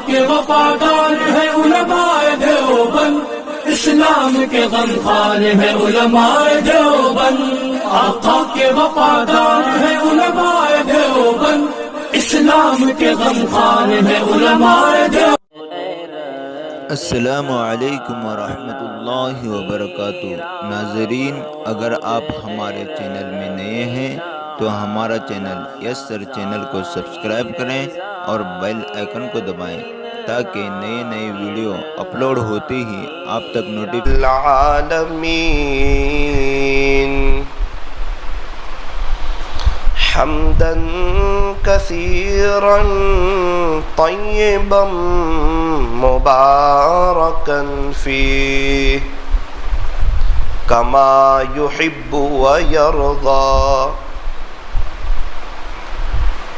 کے وفادار ہے علماء دیوبند، اسلام کے غمخوار ہے علماء دیوبند، آقا کے وفادار ہے علماء دیوبند، اسلام کے غمخوار ہے علماء دیوبند۔ السلام علیکم ورحمۃ اللہ وبرکاتہ۔ ناظرین، اگر آپ ہمارے چینل میں نئے ہیں تو ہمارا چینل یس سر چینل کو سبسکرائب کریں اور بیل آئیکن کو دبائیں تاکہ نئے ویڈیو اپلوڈ ہوتے ہی آپ تک العالمین حمدا کثیرا طیبا مبارکا فیہ کما یحب ویرضی۔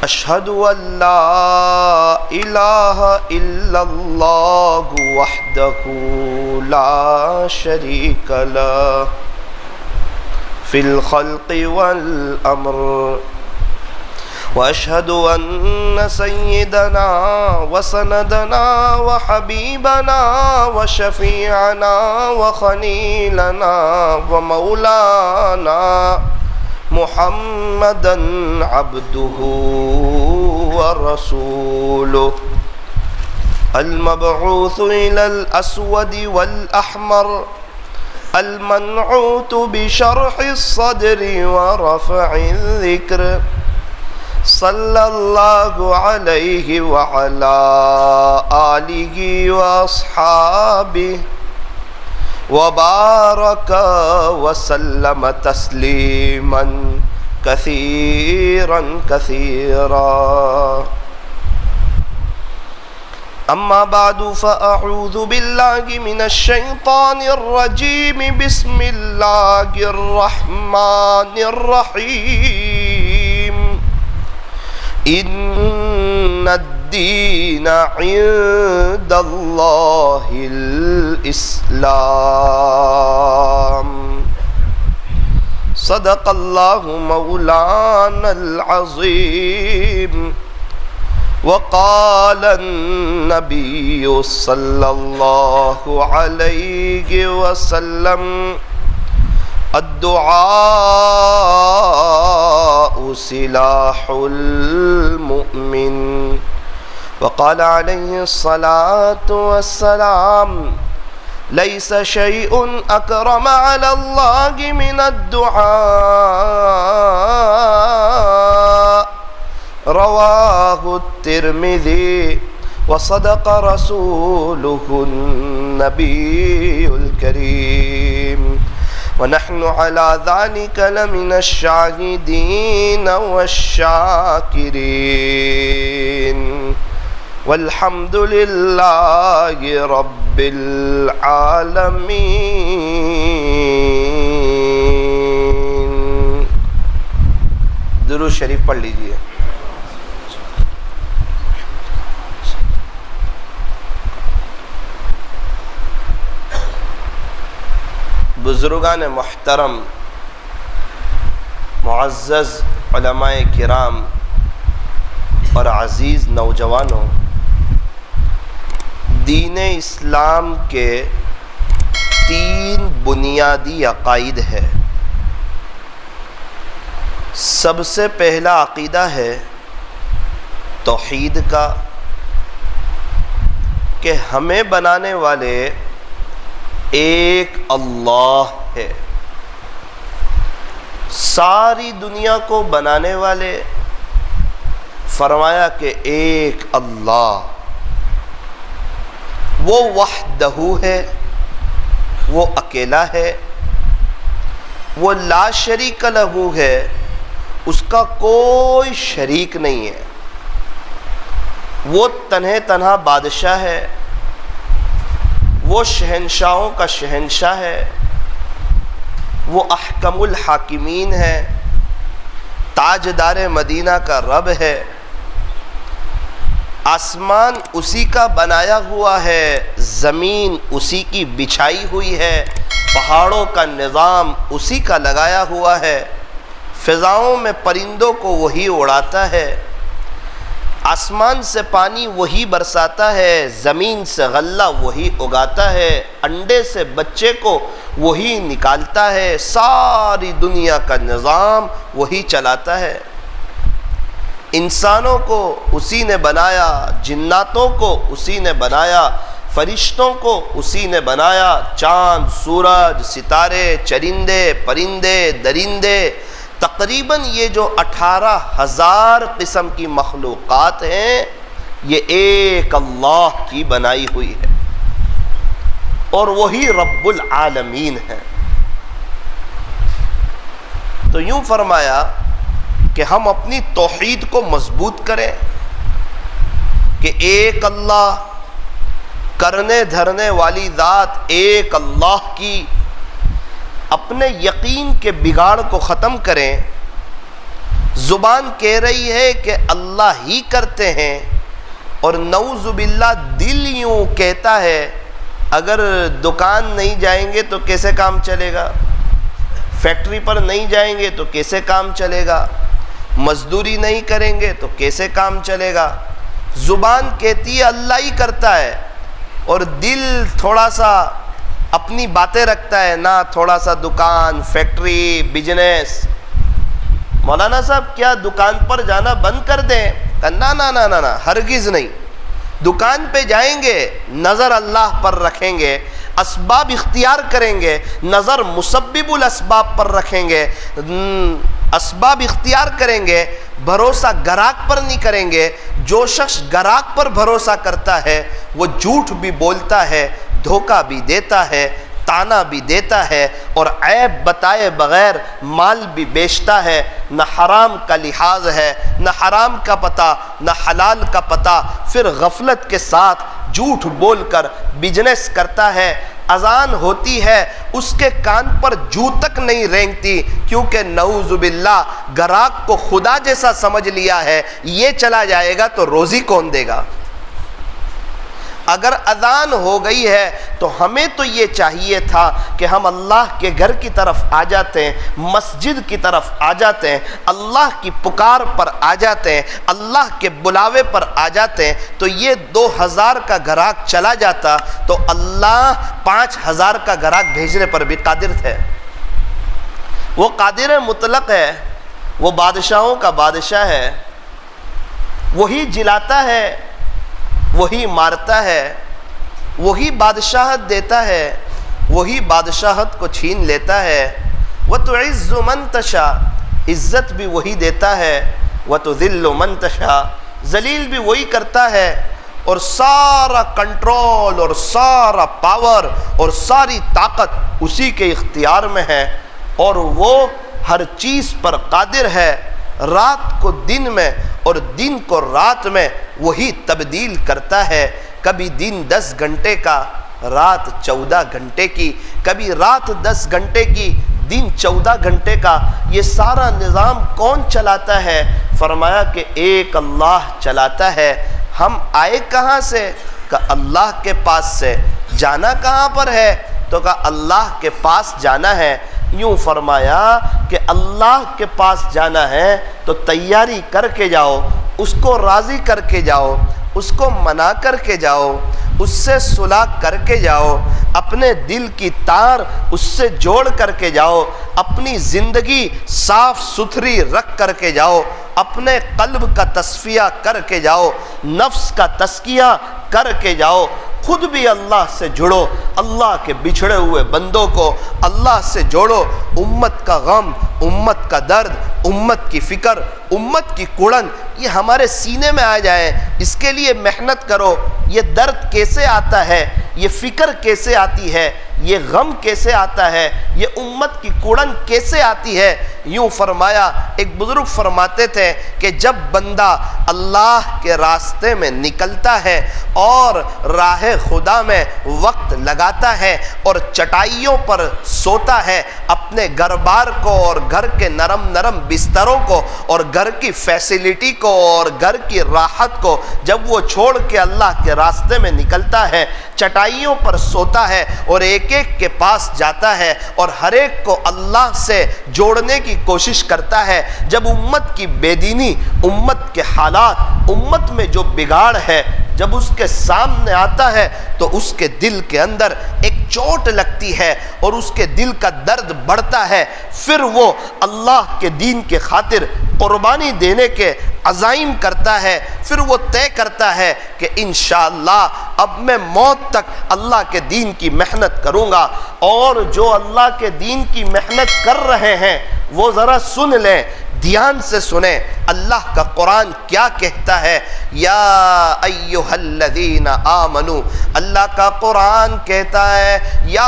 اشہد ان لا الہ الا اللہ وحدہ لا شریک لہ فی الخلق والامر، واشہد ان سیدنا وسندنا وحبیبنا وشفیعنا وخلیلنا ومولانا محمدا عبدہ ورسولہ المبعوث الى الاسود والاحمر المنعوت بشرح الصدر ورفع الذکر، صلی اللہ علیہ وعلا آلہ واصحابہ وبارک وسلم تسلیما کثیرا کثیرا۔ اما بعد فاعوذ باللہ من الشیطان الرجیم، بسم اللہ الرحمن الرحیم۔ ان الدین عند اللہ الاسلام۔ صدق اللہ مولانا العظیم۔ وقال النبی صلی اللہ علیہ وسلم الدعاء سلاح المؤمن۔ وقال علیہ الصلاة والسلام لیس شیء اکرم علی اللہ من الدعاء، رواہ الترمذی، وصدق رسولہ النبی الکریم، ونحن على ذلك لمن الشاہدین والشاکرین، والحمد للہ رب العالمین۔ درود شریف پڑھ لیجئے۔ بزرگان محترم، معزز علماء کرام اور عزیز نوجوانوں، دین اسلام کے 3 بنیادی عقائد ہے۔ سب سے پہلا عقیدہ ہے توحید کا، کہ ہمیں بنانے والے ایک اللہ ہے، ساری دنیا کو بنانے والے فرمایا کہ ایک اللہ، وہ وحدہ ہے، وہ اکیلا ہے، وہ لا شریک لہ ہے، اس کا کوئی شریک نہیں ہے، وہ تنہا بادشاہ ہے، وہ شہنشاہوں کا شہنشاہ ہے، وہ احکم الحاکمین ہے، تاجدار مدینہ کا رب ہے، آسمان اسی کا بنایا ہوا ہے، زمین اسی کی بچھائی ہوئی ہے، پہاڑوں کا نظام اسی کا لگایا ہوا ہے، فضاؤں میں پرندوں کو وہی اڑاتا ہے، آسمان سے پانی وہی برساتا ہے، زمین سے غلہ وہی اگاتا ہے، انڈے سے بچے کو وہی نکالتا ہے، ساری دنیا کا نظام وہی چلاتا ہے۔ انسانوں کو اسی نے بنایا، جناتوں کو اسی نے بنایا، فرشتوں کو اسی نے بنایا، چاند، سورج، ستارے، چرندے، پرندے، درندے، تقریباً یہ جو 18,000 قسم کی مخلوقات ہیں یہ ایک اللہ کی بنائی ہوئی ہے، اور وہی رب العالمین ہے۔ تو یوں فرمایا کہ ہم اپنی توحید کو مضبوط کریں کہ ایک اللہ، کرنے دھرنے والی ذات ایک اللہ کی، اپنے یقین کے بگاڑ کو ختم کریں۔ زبان کہہ رہی ہے کہ اللہ ہی کرتے ہیں، اور نعوذ باللہ دل یوں کہتا ہے اگر دکان نہیں جائیں گے تو کیسے کام چلے گا، فیکٹری پر نہیں جائیں گے تو کیسے کام چلے گا، مزدوری نہیں کریں گے تو کیسے کام چلے گا۔ زبان کہتی ہے اللہ ہی کرتا ہے، اور دل تھوڑا سا اپنی باتیں رکھتا ہے، نہ تھوڑا سا دکان، فیکٹری، بزنس۔ مولانا صاحب کیا دکان پر جانا بند کر دیں؟ نہ نہ نہ نہ، ہرگز نہیں۔ دکان پہ جائیں گے، نظر اللہ پر رکھیں گے، اسباب اختیار کریں گے، نظر مسبب الاسباب پر رکھیں گے، اسباب اختیار کریں گے، بھروسہ گراہک پر نہیں کریں گے۔ جو شخص گراہک پر بھروسہ کرتا ہے وہ جھوٹ بھی بولتا ہے، دھوکہ بھی دیتا ہے، تانا بھی دیتا ہے، اور عیب بتائے بغیر مال بھی بیچتا ہے۔ نہ حرام کا لحاظ ہے، نہ حرام کا پتہ، نہ حلال کا پتہ، پھر غفلت کے ساتھ جھوٹ بول کر بزنس کرتا ہے۔ اذان ہوتی ہے، اس کے کان پر جو تک نہیں رینگتی، کیونکہ نعوذ باللہ گراہک کو خدا جیسا سمجھ لیا ہے، یہ چلا جائے گا تو روزی کون دے گا؟ اگر اذان ہو گئی ہے تو ہمیں تو یہ چاہیے تھا کہ ہم اللہ کے گھر کی طرف آ جاتے ہیں، مسجد کی طرف آ جاتے ہیں، اللہ کی پکار پر آ جاتے ہیں، اللہ کے بلاوے پر آ جاتے ہیں۔ تو یہ 2000 کا گراہک چلا جاتا تو اللہ 5000 کا گراہک بھیجنے پر بھی قادر تھے۔ وہ قادر مطلق ہے، وہ بادشاہوں کا بادشاہ ہے، وہی جلاتا ہے، وہی مارتا ہے، وہی بادشاہت دیتا ہے، وہی بادشاہت کو چھین لیتا ہے۔ وَتُعِزُّ مَن تَشَاءُ، عزت بھی وہی دیتا ہے، وَتُذِلُّ مَن تَشَاءُ، ذلیل بھی وہی کرتا ہے، اور سارا کنٹرول اور سارا پاور اور ساری طاقت اسی کے اختیار میں ہے، اور وہ ہر چیز پر قادر ہے۔ رات کو دن میں اور دن کو رات میں وہی تبدیل کرتا ہے، کبھی دن 10 گھنٹے کا، رات 14 گھنٹے کی، کبھی رات 10 گھنٹے کی، دن 14 گھنٹے کا۔ یہ سارا نظام کون چلاتا ہے؟ فرمایا کہ ایک اللہ چلاتا ہے۔ ہم آئے کہاں سے؟ کہ اللہ کے پاس سے۔ جانا کہاں پر ہے؟ تو کہا اللہ کے پاس جانا ہے۔ یوں فرمایا کہ اللہ کے پاس جانا ہے تو تیاری کر کے جاؤ، اس کو راضی کر کے جاؤ، اس کو منا کر کے جاؤ، اس سے صلح کر کے جاؤ، اپنے دل کی تار اس سے جوڑ کر کے جاؤ، اپنی زندگی صاف ستھری رکھ کر کے جاؤ، اپنے قلب کا تصفیہ کر کے جاؤ، نفس کا تزکیہ کر کے جاؤ، خود بھی اللہ سے جڑو، اللہ کے بچھڑے ہوئے بندوں کو اللہ سے جوڑو۔ امت کا غم، امت کا درد، امت کی فکر، امت کی کڑن یہ ہمارے سینے میں آ جائے، اس کے لیے محنت کرو۔ یہ درد کیسے آتا ہے؟ یہ فکر کیسے آتی ہے؟ یہ غم کیسے آتا ہے؟ یہ امت کی کڑن کیسے آتی ہے؟ یوں فرمایا، ایک بزرگ فرماتے تھے کہ جب بندہ اللہ کے راستے میں نکلتا ہے اور راہ خدا میں وقت لگاتا ہے اور چٹائیوں پر سوتا ہے، اپنے گھر بار کو اور گھر کے نرم نرم بستروں کو اور گھر کی فیسلٹی کو اور گھر کی راحت کو جب وہ چھوڑ کے اللہ کے راستے میں نکلتا ہے، چٹائیوں پر سوتا ہے اور ایک ایک کے پاس جاتا ہے اور ہر ایک کو اللہ سے جوڑنے کی کوشش کرتا ہے، جب امت کی بے دینی، امت کے حالات، امت میں جو بگاڑ ہے جب اس کے سامنے آتا ہے تو اس کے دل کے اندر ایک چوٹ لگتی ہے اور اس کے دل کا درد بڑھتا ہے، پھر وہ اللہ کے دین کے خاطر قربانی دینے کے عزائم کرتا ہے، پھر وہ طے کرتا ہے کہ انشاءاللہ اب میں موت تک اللہ کے دین کی محنت کروں گا۔ اور جو اللہ کے دین کی محنت کر رہے ہیں وہ ذرا سن لیں، دھیان سے سنیں اللہ کا قرآن کیا کہتا ہے۔ یا ایھا الذین آمنو، اللہ کا قرآن کہتا ہے یا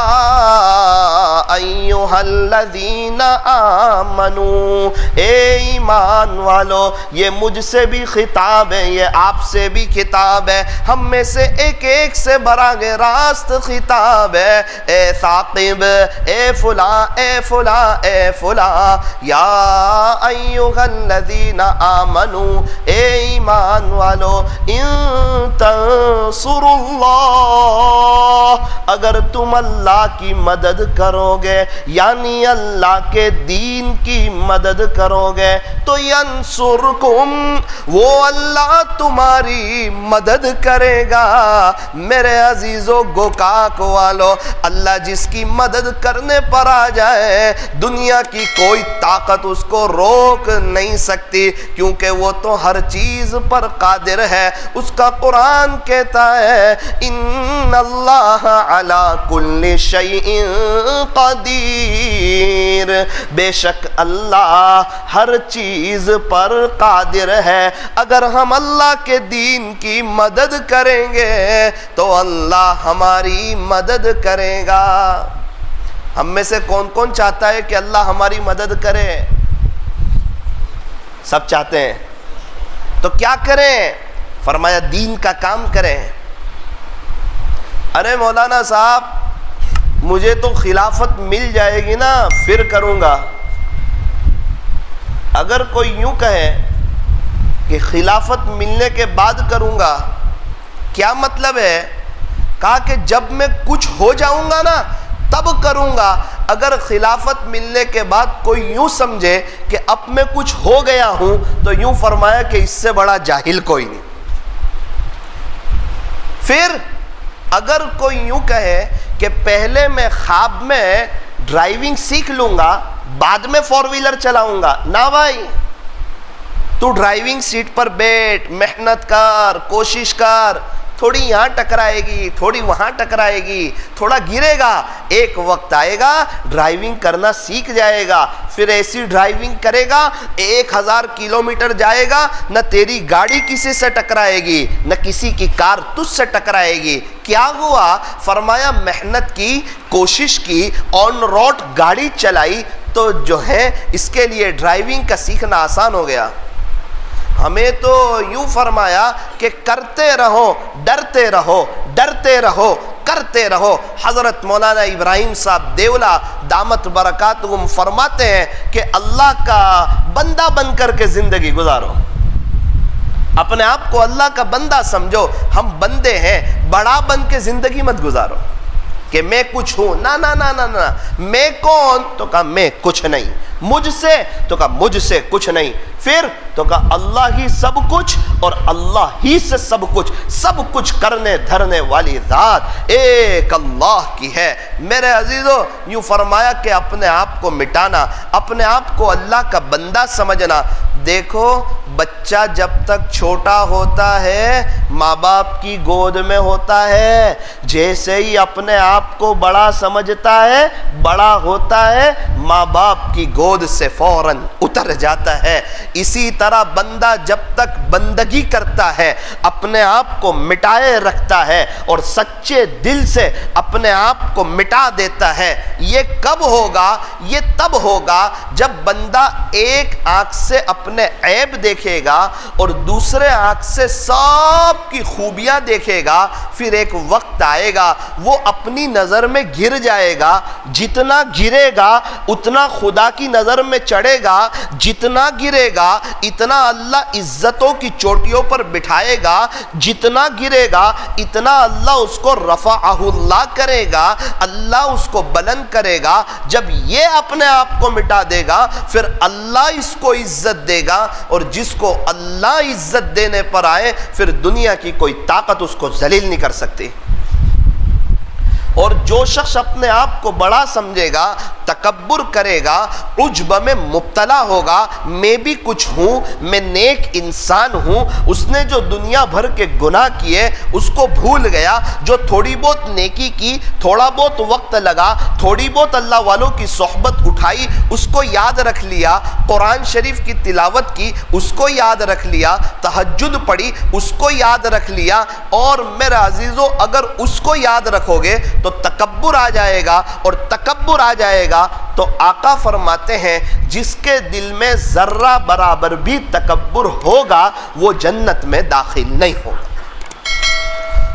ایھا الذین آمنو، اے ایمان والو، یہ مجھ سے بھی خطاب ہے، یہ آپ سے بھی خطاب ہے، ہم میں سے ایک ایک سے براہ راست خطاب ہے۔ اے ثاقب، اے فلاں، اے فلاں، اے فلاں، یا ایھا الذین آمنو، اے ایمان والو، ان تنصروا اللہ، اگر تم اللہ کی مدد کرو گے، یعنی اللہ کے دین کی مدد کرو گے، تو ینصرکم، وہ اللہ تمہاری مدد کرے گا۔ میرے عزیزو گوکاک والو، اللہ جس کی مدد کرنے پر آ جائے دنیا کی کوئی طاقت اس کو روک نہیں سکتی، کیونکہ وہ تو ہر چیز پر قادر ہے۔ اس کا قرآن کہتا ہے ان اللہ علی کل شیء قدیر، بے شک اللہ ہر چیز پر قادر ہے۔ اگر ہم اللہ کے دین کی مدد کریں گے تو اللہ ہماری مدد کرے گا۔ ہم میں سے کون کون چاہتا ہے کہ اللہ ہماری مدد کرے؟ سب چاہتے ہیں، تو کیا کریں؟ فرمایا دین کا کام کریں۔ ارے مولانا صاحب مجھے تو خلافت مل جائے گی نا پھر کروں گا۔ اگر کوئی یوں کہے کہ خلافت ملنے کے بعد کروں گا، کیا مطلب ہے؟ کہا کہ جب میں کچھ ہو جاؤں گا نا تب کروں گا۔ اگر خلافت ملنے کے بعد کوئی یوں سمجھے کہ اب میں کچھ ہو گیا ہوں تو یوں فرمایا کہ اس سے بڑا جاہل کوئی نہیں۔ پھر اگر کوئی یوں کہے کہ پہلے میں خواب میں ڈرائیونگ سیکھ لوں گا بعد میں فور ویلر چلاؤں گا، نہ بھائی، تو ڈرائیونگ سیٹ پر بیٹھ، محنت کر، کوشش کر، تھوڑی یہاں ٹکرائے گی، تھوڑی وہاں ٹکرائے گی، تھوڑا گرے گا، ایک وقت آئے گا ڈرائیونگ کرنا سیکھ جائے گا، پھر ایسی ڈرائیونگ کرے گا 1000 کلومیٹر جائے گا، نہ تیری گاڑی کسی سے ٹکرائے گی نہ کسی کی کار تجھ سے ٹکرائے گی۔ کیا ہوا؟ فرمایا محنت کی، کوشش کی، آن روڈ گاڑی چلائی تو جو ہے اس کے لیے ڈرائیونگ کا سیکھنا آسان ہو گیا۔ ہمیں تو یوں فرمایا کہ کرتے رہو، ڈرتے رہو، ڈرتے رہو، کرتے رہو۔ حضرت مولانا ابراہیم صاحب دیولا دامت برکاتہم فرماتے ہیں کہ اللہ کا بندہ بن کر کے زندگی گزارو، اپنے آپ کو اللہ کا بندہ سمجھو، ہم بندے ہیں، بڑا بن کے زندگی مت گزارو کہ میں کچھ ہوں، نہ نہ نہ نہ نہ، میں کون؟ تو کہا میں کچھ نہیں، مجھ سے؟ تو کہا مجھ سے کچھ نہیں، پھر تو کہا اللہ ہی سب کچھ اور اللہ ہی سے سب کچھ، سب کچھ کرنے دھرنے والی ذات ایک اللہ کی ہے۔ میرے عزیزو یوں فرمایا کہ اپنے آپ کو مٹانا، اپنے آپ کو اللہ کا بندہ سمجھنا۔ دیکھو بچہ جب تک چھوٹا ہوتا ہے ماں باپ کی گود میں ہوتا ہے، جیسے ہی اپنے آپ کو بڑا سمجھتا ہے، بڑا ہوتا ہے، ماں باپ کی گود سے فوراً اتر جاتا ہے۔ اسی طرح بندہ جب تک بندگی کرتا ہے، اپنے آپ کو مٹائے رکھتا ہے اور سچے دل سے اپنے آپ کو مٹا دیتا ہے۔ یہ کب ہوگا؟ یہ تب ہوگا جب بندہ ایک آنکھ سے اپنے عیب دیکھے گا اور دوسرے آنکھ سے سب کی خوبیاں دیکھے گا، پھر ایک وقت آئے گا وہ اپنی نظر میں گر جائے گا، جتنا گرے گا اتنا خدا کی نظر میں چڑھے گا، جتنا گرے گا اتنا اللہ عزتوں کی چوٹیوں پر بٹھائے گا، جتنا گرے گا اتنا اللہ اس کو رفعہ اللہ کرے گا، اللہ اس کو بلند کرے گا۔ جب یہ اپنے آپ کو مٹا دے گا پھر اللہ اس کو عزت دے گا، اور جس کو اللہ عزت دینے پر آئے پھر دنیا کی کوئی طاقت اس کو ذلیل نہیں کر سکتی۔ اور جو شخص اپنے آپ کو بڑا سمجھے گا، تکبر کرے گا، عجب میں مبتلا ہوگا، میں بھی کچھ ہوں، میں نیک انسان ہوں، اس نے جو دنیا بھر کے گناہ کیے اس کو بھول گیا، جو تھوڑی بہت نیکی کی، تھوڑا بہت وقت لگا، تھوڑی بہت اللہ والوں کی صحبت اٹھائی، اس کو یاد رکھ لیا، قرآن شریف کی تلاوت کی، اس کو یاد رکھ لیا، تہجد پڑھی، اس کو یاد رکھ لیا، اور میرے عزیزو اگر اس کو یاد رکھو گے تو تکبر آ جائے گا، اور تکبر آ جائے گا تو آقا فرماتے ہیں جس کے دل میں ذرہ برابر بھی تکبر ہوگا وہ جنت میں داخل نہیں ہوگا۔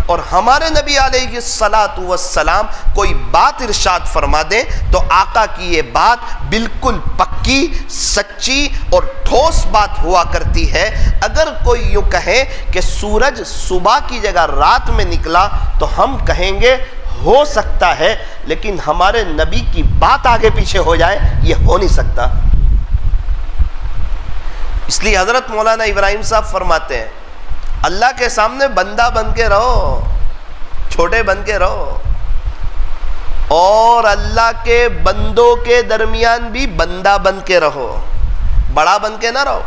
اور ہمارے نبی علیہ السلام کوئی بات ارشاد فرما دیں تو آقا کی یہ بات بالکل پکی، سچی اور ٹھوس بات ہوا کرتی ہے۔ اگر کوئی یوں کہے کہ سورج صبح کی جگہ رات میں نکلا تو ہم کہیں گے ہو سکتا ہے، لیکن ہمارے نبی کی بات آگے پیچھے ہو جائے یہ ہو نہیں سکتا۔ اس لیے حضرت مولانا ابراہیم صاحب فرماتے ہیں اللہ کے سامنے بندہ بن کے رہو، چھوٹے بن کے رہو، اور اللہ کے بندوں کے درمیان بھی بندہ بن کے رہو، بڑا بن کے نہ رہو۔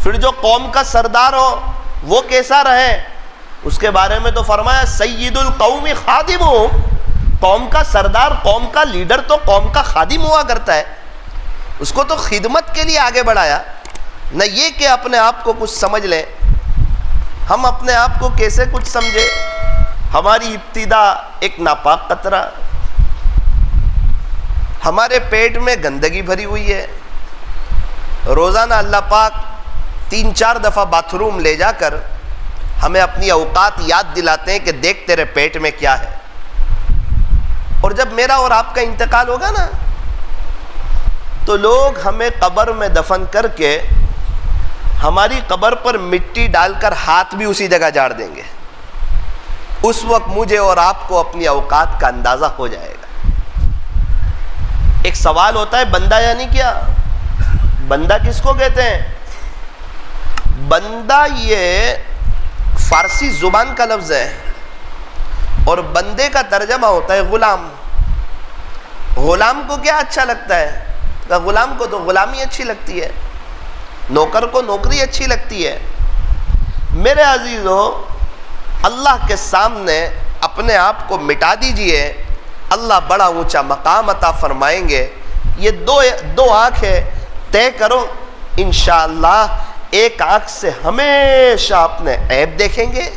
پھر جو قوم کا سردار ہو وہ کیسا رہے، اس کے بارے میں تو فرمایا سید القوم خادم، قوم کا سردار، قوم کا لیڈر تو قوم کا خادم ہوا کرتا ہے، اس کو تو خدمت کے لیے آگے بڑھایا، نہ یہ کہ اپنے آپ کو کچھ سمجھ لیں۔ ہم اپنے آپ کو کیسے کچھ سمجھے؟ ہماری ابتدا ایک ناپاک قطرہ، ہمارے پیٹ میں گندگی بھری ہوئی ہے، روزانہ اللہ پاک 3-4 دفعہ باتھ روم لے جا کر ہمیں اپنی اوقات یاد دلاتے ہیں کہ دیکھ تیرے پیٹ میں کیا ہے۔ اور جب میرا اور آپ کا انتقال ہوگا نا تو لوگ ہمیں قبر میں دفن کر کے ہماری قبر پر مٹی ڈال کر ہاتھ بھی اسی جگہ جاڑ دیں گے، اس وقت مجھے اور آپ کو اپنی اوقات کا اندازہ ہو جائے گا۔ ایک سوال ہوتا ہے بندہ یعنی کیا؟ بندہ کس کو کہتے ہیں؟ بندہ یہ فارسی زبان کا لفظ ہے، اور بندے کا ترجمہ ہوتا ہے غلام۔ غلام کو کیا اچھا لگتا ہے؟ غلام کو تو غلامی اچھی لگتی ہے، نوکر کو نوکری اچھی لگتی ہے۔ میرے عزیزو اللہ کے سامنے اپنے آپ کو مٹا دیجئے، اللہ بڑا اونچا مقام عطا فرمائیں گے۔ یہ دو آنکھیں طے کرو انشاءاللہ، ایک آنکھ سے ہمیشہ اپنے عیب دیکھیں گے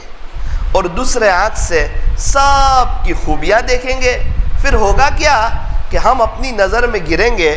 اور دوسرے آنکھ سے سب کی خوبیاں دیکھیں گے۔ پھر ہوگا کیا کہ ہم اپنی نظر میں گریں گے،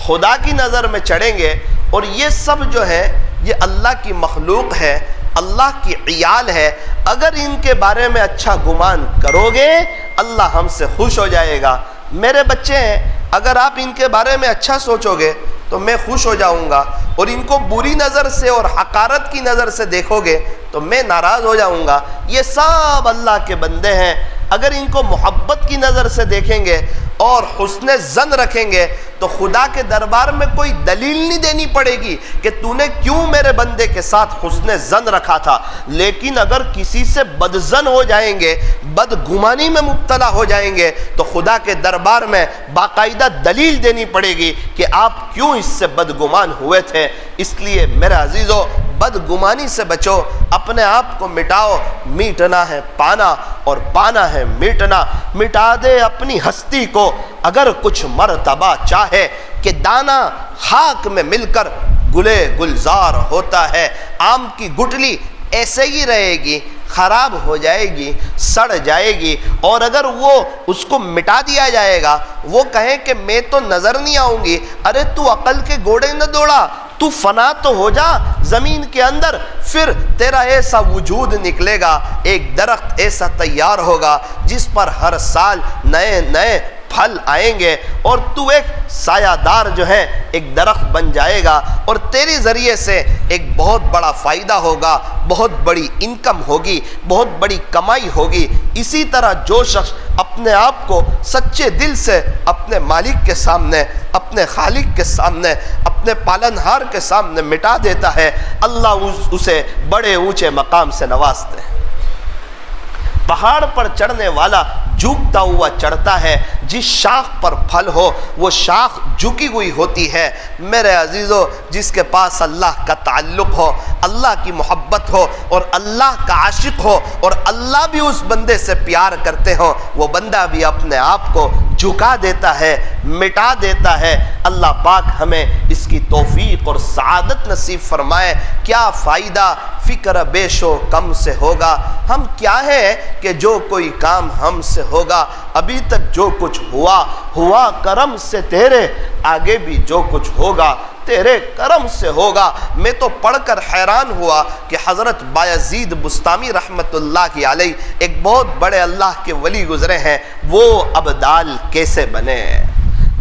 خدا کی نظر میں چڑھیں گے، اور یہ سب جو ہے یہ اللہ کی مخلوق ہے، اللہ کی عیال ہے۔ اگر ان کے بارے میں اچھا گمان کرو گے اللہ ہم سے خوش ہو جائے گا۔ میرے بچے ہیں، اگر آپ ان کے بارے میں اچھا سوچو گے تو میں خوش ہو جاؤں گا، اور ان کو بری نظر سے اور حقارت کی نظر سے دیکھو گے تو میں ناراض ہو جاؤں گا۔ یہ سب اللہ کے بندے ہیں، اگر ان کو محبت کی نظر سے دیکھیں گے اور حسن ظن رکھیں گے تو خدا کے دربار میں کوئی دلیل نہیں دینی پڑے گی کہ تو نے کیوں میرے بندے کے ساتھ حسن ظن رکھا تھا۔ لیکن اگر کسی سے بدظن ہو جائیں گے، بدگمانی میں مبتلا ہو جائیں گے تو خدا کے دربار میں باقاعدہ دلیل دینی پڑے گی کہ آپ کیوں اس سے بدگمان ہوئے تھے۔ اس لیے میرے عزیزو بدگمانی سے بچو، اپنے آپ کو مٹاؤ۔ میٹنا ہے پانا اور پانا ہے میٹنا۔ مٹا دے اپنی ہستی کو اگر کچھ مرتبہ چاہے کہ دانا خاک میں مل کر گلے گلزار ہوتا ہے۔ آم کی گٹلی ایسے ہی رہے گی، خراب ہو جائے گی، سڑ جائے گی، اور اگر وہ اس کو مٹا دیا جائے گا، وہ کہیں کہ میں تو نظر نہیں آؤں گی، ارے تو عقل کے گھوڑے نہ دوڑا، تو فنا تو ہو جا زمین کے اندر، پھر تیرا ایسا وجود نکلے گا، ایک درخت ایسا تیار ہوگا جس پر ہر سال نئے نئے پھل آئیں گے، اور تو ایک سایہ دار جو ہے ایک درخت بن جائے گا، اور تیرے ذریعے سے ایک بہت بڑا فائدہ ہوگا، بہت بڑی انکم ہوگی، بہت بڑی کمائی ہوگی۔ اسی طرح جو شخص اپنے آپ کو سچے دل سے اپنے مالک کے سامنے، اپنے خالق کے سامنے، اپنے پالنہار کے سامنے مٹا دیتا ہے، اللہ اسے بڑے اونچے مقام سے نوازتے ہیں۔ پہاڑ پر چڑھنے والا جھکتا ہوا چڑھتا ہے، جس شاخ پر پھل ہو وہ شاخ جھکی ہوئی ہوتی ہے۔ میرے عزیزو، جس کے پاس اللہ کا تعلق ہو، اللہ کی محبت ہو اور اللہ کا عاشق ہو، اور اللہ بھی اس بندے سے پیار کرتے ہو، وہ بندہ بھی اپنے آپ کو جھکا دیتا ہے، مٹا دیتا ہے۔ اللہ پاک ہمیں اس کی توفیق اور سعادت نصیب فرمائے۔ کیا فائدہ فکر بیش و کم سے ہوگا؟ ہم کیا ہے کہ جو کوئی کام ہم سے ہوگا، ابھی تک جو کچھ ہوا کرم سے تیرے، آگے بھی جو کچھ ہوگا تیرے کرم سے ہوگا۔ میں تو پڑھ کر حیران ہوا کہ حضرت بایزید بسطامی رحمت اللہ علیہ ایک بہت بڑے اللہ کے ولی گزرے ہیں، وہ ابدال کیسے بنے؟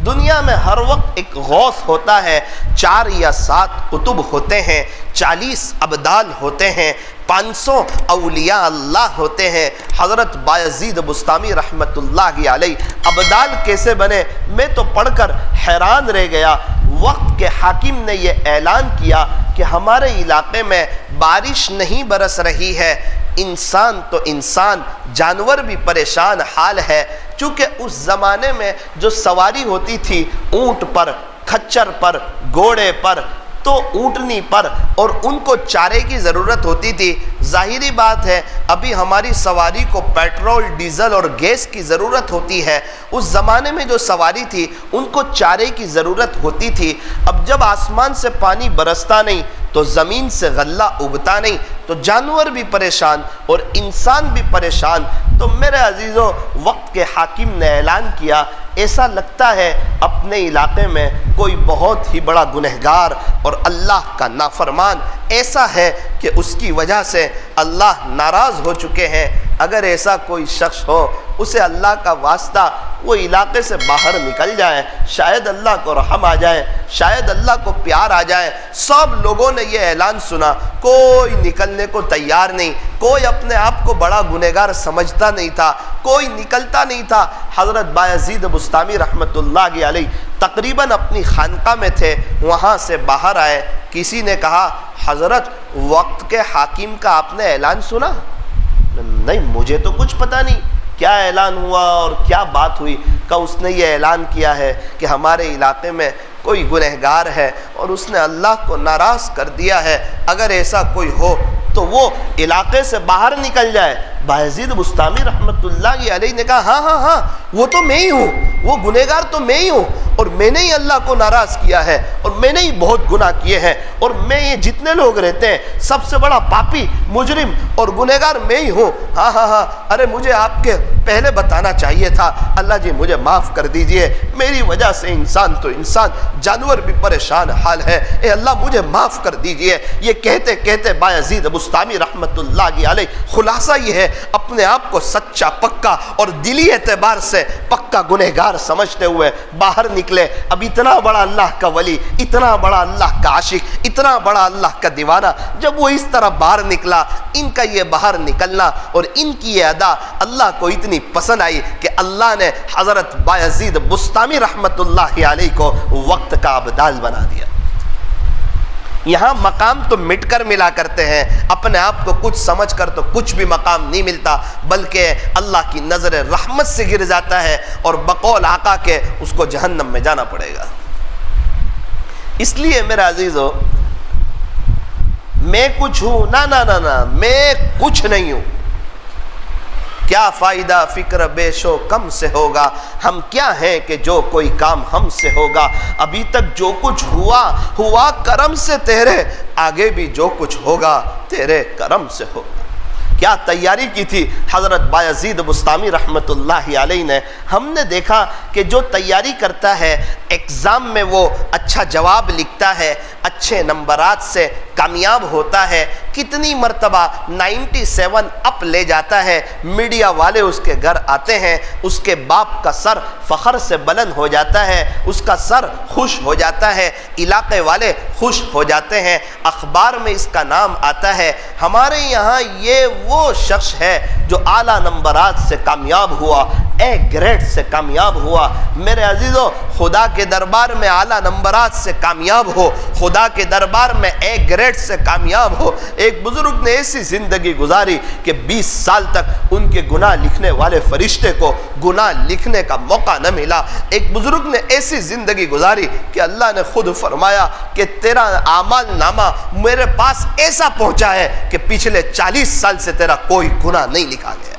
دنیا میں ہر وقت ایک غوث ہوتا ہے، 4 یا 7 قطب ہوتے ہیں، 40 ابدال ہوتے ہیں، 500 اولیاء اللہ ہوتے ہیں۔ حضرت بایزید بسطامی رحمت اللہ علیہ ابدال کیسے بنے؟ میں تو پڑھ کر حیران رہ گیا۔ وقت کے حاکم نے یہ اعلان کیا کہ ہمارے علاقے میں بارش نہیں برس رہی ہے، انسان تو انسان، جانور بھی پریشان حال ہے۔ چونکہ اس زمانے میں جو سواری ہوتی تھی اونٹ پر، کھچر پر، گھوڑے پر، تو اونٹنی پر، اور ان کو چارے کی ضرورت ہوتی تھی۔ ظاہری بات ہے ابھی ہماری سواری کو پیٹرول، ڈیزل اور گیس کی ضرورت ہوتی ہے، اس زمانے میں جو سواری تھی ان کو چارے کی ضرورت ہوتی تھی۔ اب جب آسمان سے پانی برستا نہیں تو زمین سے غلہ اگتا نہیں، تو جانور بھی پریشان اور انسان بھی پریشان۔ تو میرے عزیزو، وقت کے حاکم نے اعلان کیا، ایسا لگتا ہے اپنے علاقے میں کوئی بہت ہی بڑا گنہگار اور اللہ کا نافرمان ایسا ہے کہ اس کی وجہ سے اللہ ناراض ہو چکے ہیں۔ اگر ایسا کوئی شخص ہو، اسے اللہ کا واسطہ وہ علاقے سے باہر نکل جائے، شاید اللہ کو رحم آ جائے، شاید اللہ کو پیار آ جائے۔ سب لوگوں نے یہ اعلان سنا، کوئی نکلنے کو تیار نہیں، کوئی اپنے آپ کو بڑا گنہگار سمجھتا نہیں تھا، کوئی نکلتا نہیں تھا۔ حضرت بایزید بسطامی رحمت اللہ علیہ تقریباً اپنی خانقاہ میں تھے، وہاں سے باہر آئے۔ کسی نے کہا، حضرت وقت کے حاکم کا آپ نے اعلان سنا؟ نہیں، مجھے تو کچھ پتہ نہیں کیا اعلان ہوا اور کیا بات ہوئی۔ کہ اس نے یہ اعلان کیا ہے کہ ہمارے علاقے میں کوئی گنہگار ہے اور اس نے اللہ کو ناراض کر دیا ہے، اگر ایسا کوئی ہو تو وہ علاقے سے باہر نکل جائے۔ بایزید بسطامی رحمت اللہ علیہ نے کہا، ہاں وہ تو میں ہی ہوں، وہ گنہگار تو میں ہی ہوں، اور میں نے ہی اللہ کو ناراض کیا ہے، اور میں نے ہی بہت گناہ کیے ہیں، اور میں یہ جتنے لوگ رہتے ہیں سب سے بڑا پاپی، مجرم اور گنہگار میں ہی ہوں۔ ہاں، ارے مجھے آپ کے پہلے بتانا چاہیے تھا، اللہ جی مجھے معاف کر دیجئے، میری وجہ سے انسان تو انسان، جانور بھی پریشان حال ہے، اے اللہ مجھے معاف کر دیجئے۔ یہ کہتے کہتے بایزید بسطامی رحمت اللہ علیہ خلاصہ یہ ہے، اپنے آپ کو سچا پکا اور دلی اعتبار سے پکا گنہگار سمجھتے ہوئے باہر نکلے۔ اب اتنا بڑا اللہ کا ولی، اتنا بڑا اللہ کا عاشق، اتنا بڑا اللہ کا دیوانہ، جب وہ اس طرح باہر نکلا، ان کا یہ باہر نکلنا اور ان کی یہ ادا اللہ کو اتنی پسند آئی کہ اللہ نے حضرت بایزید بسطامی رحمت اللہ علیہ کو وقت کا ابدال بنا دیا۔ یہاں مقام تو مٹ کر ملا کرتے ہیں، اپنے آپ کو کچھ سمجھ کر تو کچھ بھی مقام نہیں ملتا، بلکہ اللہ کی نظر رحمت سے گر جاتا ہے، اور بقول آقا کے اس کو جہنم میں جانا پڑے گا۔ اس لیے میرے عزیزو، میں کچھ ہوں، نہ، میں کچھ نہیں ہوں۔ کیا فائدہ فکر بیش و کم سے ہوگا؟ ہم کیا ہیں کہ جو کوئی کام ہم سے ہوگا؟ ابھی تک جو کچھ ہوا کرم سے تیرے، آگے بھی جو کچھ ہوگا تیرے کرم سے ہوگا۔ کیا تیاری کی تھی حضرت بایزید بستامی رحمت اللہ علیہ نے. ہم نے دیکھا کہ جو تیاری کرتا ہے ایگزام میں وہ اچھا جواب لکھتا ہے, اچھے نمبرات سے کامیاب ہوتا ہے, کتنی مرتبہ 97 اپ لے جاتا ہے, میڈیا والے اس کے گھر آتے ہیں, اس کے باپ کا سر فخر سے بلند ہو جاتا ہے, اس کا سر خوش ہو جاتا ہے, علاقے والے خوش ہو جاتے ہیں, اخبار میں اس کا نام آتا ہے. ہمارے یہاں یہ وہ شخص ہے جو اعلیٰ نمبرات سے کامیاب ہوا, اے گریڈ سے کامیاب ہوا. میرے عزیزو, خدا کے دربار میں اعلیٰ نمبرات سے کامیاب ہو, خدا کے دربار میں اے گریڈ سے کامیاب ہو. ایک بزرگ نے ایسی زندگی گزاری کہ 20 سال تک ان کے گناہ لکھنے والے فرشتے کو گناہ لکھنے کا موقع نہ ملا. ایک بزرگ نے ایسی زندگی گزاری کہ اللہ نے خود فرمایا کہ تیرا اعمال نامہ میرے پاس ایسا پہنچا ہے کہ پچھلے 40 سال سے تیرا کوئی گناہ نہیں لکھا گیا.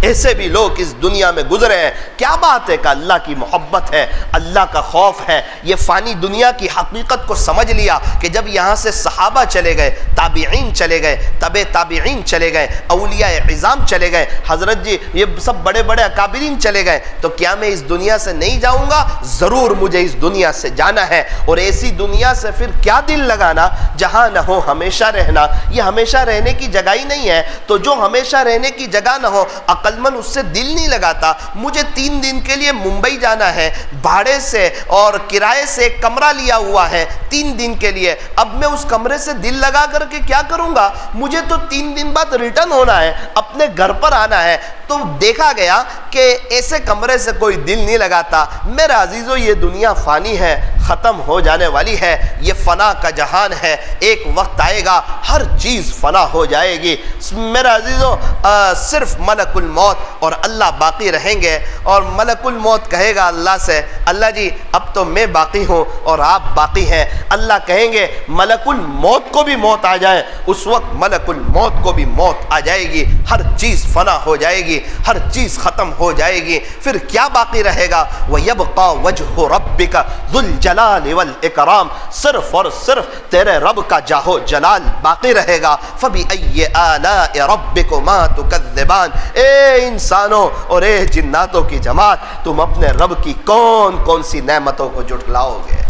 ایسے بھی لوگ اس دنیا میں گزرے ہیں. کیا بات ہے کہ اللہ کی محبت ہے, اللہ کا خوف ہے. یہ فانی دنیا کی حقیقت کو سمجھ لیا کہ جب یہاں سے صحابہ چلے گئے, تابعین چلے گئے, تبع تابعین چلے گئے, اولیاء عظام چلے گئے, حضرت جی یہ سب بڑے بڑے اکابرین چلے گئے, تو کیا میں اس دنیا سے نہیں جاؤں گا؟ ضرور مجھے اس دنیا سے جانا ہے. اور ایسی دنیا سے پھر کیا دل لگانا جہاں نہ ہو ہمیشہ رہنا. یہ ہمیشہ رہنے کی جگہ ہی نہیں ہے. تو جو ہمیشہ رہنے کی جگہ نہ ہو عقلمند اس سے دل نہیں لگاتا. مجھے 3 دن کے لیے ممبئی جانا ہے, بھاڑے سے اور کرائے سے ایک کمرہ لیا ہوا ہے 3 دن کے لیے. اب میں اس کمرے سے دل لگا کر کے کیا کروں گا؟ مجھے تو 3 دن بعد ریٹرن ہونا ہے, اپنے گھر پر آنا ہے. تو دیکھا گیا کہ ایسے کمرے سے کوئی دل نہیں لگاتا. میرے عزیزو, یہ دنیا فانی ہے, ختم ہو جانے والی ہے. یہ فنا کا جہان ہے. ایک وقت آئے گا ہر چیز فنا ہو جائے گی. میرے عزیزو, صرف ملک الموت اور اللہ باقی رہیں گے. اور ملک الموت کہے گا اللہ سے, اللہ جی اب تو میں باقی ہوں اور آپ باقی ہیں. اللہ کہیں گے ملک الموت کو بھی موت آ جائے, اس وقت ملک الموت کو بھی موت آ جائے گی. ہر چیز فنا ہو جائے گی, ہر چیز ختم ہو جائے گی. پھر کیا باقی رہے گا؟ وَيَبْقَى وَجْهُ رَبِّكَ ذُو الْجَلَالِ وَالْإِكْرَامِ. صرف اور صرف تیرے رب کا جاہو جلال باقی رہے گا. فَبِأَيِّ آلَاءِ رَبِّكُمَا تُكَذِّبَانِ. اے انسانوں اور اے جناتوں کی جماعت, تم اپنے رب کی کون کون سی نعمتوں کو جھٹلاؤ گے؟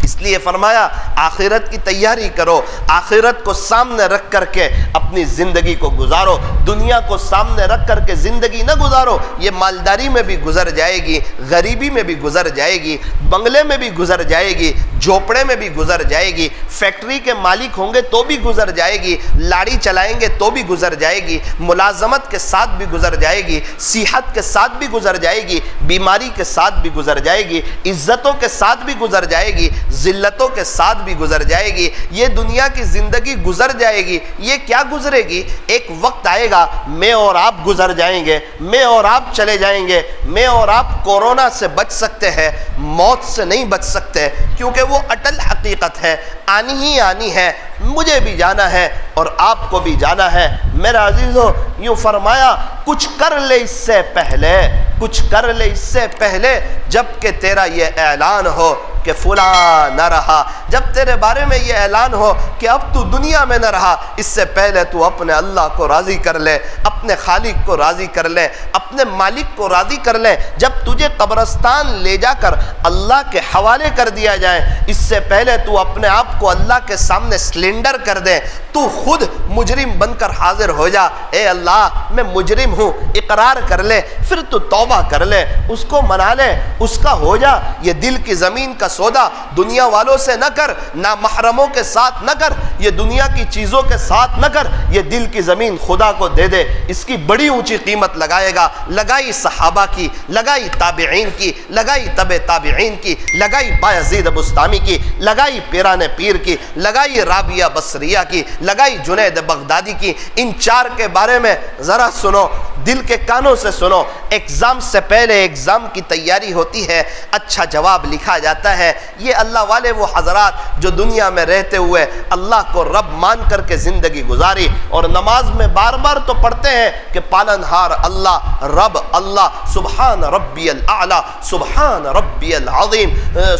اس لیے فرمایا آخرت کی تیاری کرو, آخرت کو سامنے رکھ کر کے اپنی زندگی کو گزارو. دنیا کو سامنے رکھ کر کے زندگی نہ گزارو. یہ مالداری میں بھی گزر جائے گی, غریبی میں بھی گزر جائے گی, بنگلے میں بھی گزر جائے گی, جھوپڑے میں بھی گزر جائے گی, فیکٹری کے مالک ہوں گے تو بھی گزر جائے گی, لاڑی چلائیں گے تو بھی گزر جائے گی, ملازمت کے ساتھ بھی گزر جائے گی, صحت کے ساتھ بھی گزر جائے گی, بیماری کے ساتھ بھی گزر جائے گی, عزتوں کے ساتھ بھی گزر جائے گی, ذلتوں کے ساتھ بھی گزر جائے گی. یہ دنیا کی زندگی گزر جائے گی. یہ کیا گزرے گی؟ ایک وقت آئے گا میں اور آپ گزر جائیں گے, میں اور آپ چلے جائیں گے. میں اور آپ کورونا سے بچ سکتے ہیں, موت سے نہیں بچ سکتے, کیونکہ وہ اٹل حقیقت ہے, آنی ہی آنی ہے. مجھے بھی جانا ہے اور آپ کو بھی جانا ہے. میرے عزیزو, یوں فرمایا کچھ کر لے اس سے پہلے, کچھ کر لے اس سے پہلے جب کہ تیرا یہ اعلان ہو کہ فلاں نہ رہا. جب تیرے بارے میں یہ اعلان ہو کہ اب تو دنیا میں نہ رہا, اس سے پہلے تو اپنے اللہ کو راضی کر لے, اپنے خالق کو راضی کر لے, اپنے مالک کو راضی کر لے. جب تجھے قبرستان لے جا کر اللہ کے حوالے کر دیا جائے, اس سے پہلے تو اپنے آپ کو اللہ کے سامنے سلنڈر کر دے. تو خود مجرم بن کر حاضر ہو جا, اے اللہ میں مجرم ہوں, اقرار کر لے. پھر تو توبہ کر لے, اس کو منا لے, اس کا ہو جا. یہ دل کی زمین کا سودا دنیا والوں سے نہ کر, نہ محرموں کے ساتھ نہ کر, یہ دنیا کی چیزوں کے ساتھ نہ کر. یہ دل کی زمین خدا کو دے دے, اس کی بڑی اونچی قیمت لگائے گا. لگائی صحابہ کی, لگائی تابعین کی, لگائی تبع تابعین کی, لگائی بایزید بستامی کی, لگائی پیران پیر کی, لگائی رابعہ بصریہ کی, لگائی جنید بغدادی کی. ان 4 کے بارے میں ذرا سنو, دل کے کانوں سے سنو. ایگزام سے پہلے ایگزام کی تیاری ہوتی ہے, اچھا جواب لکھا جاتا ہے. یہ اللہ والے وہ حضرات جو دنیا میں رہتے ہوئے اللہ کو رب مان کر کے زندگی گزاری, اور نماز میں بار بار تو پڑھتے ہیں کہ پالنہار اللہ, رب اللہ, سبحان ربی الاعلی, سبحان ربی العظیم,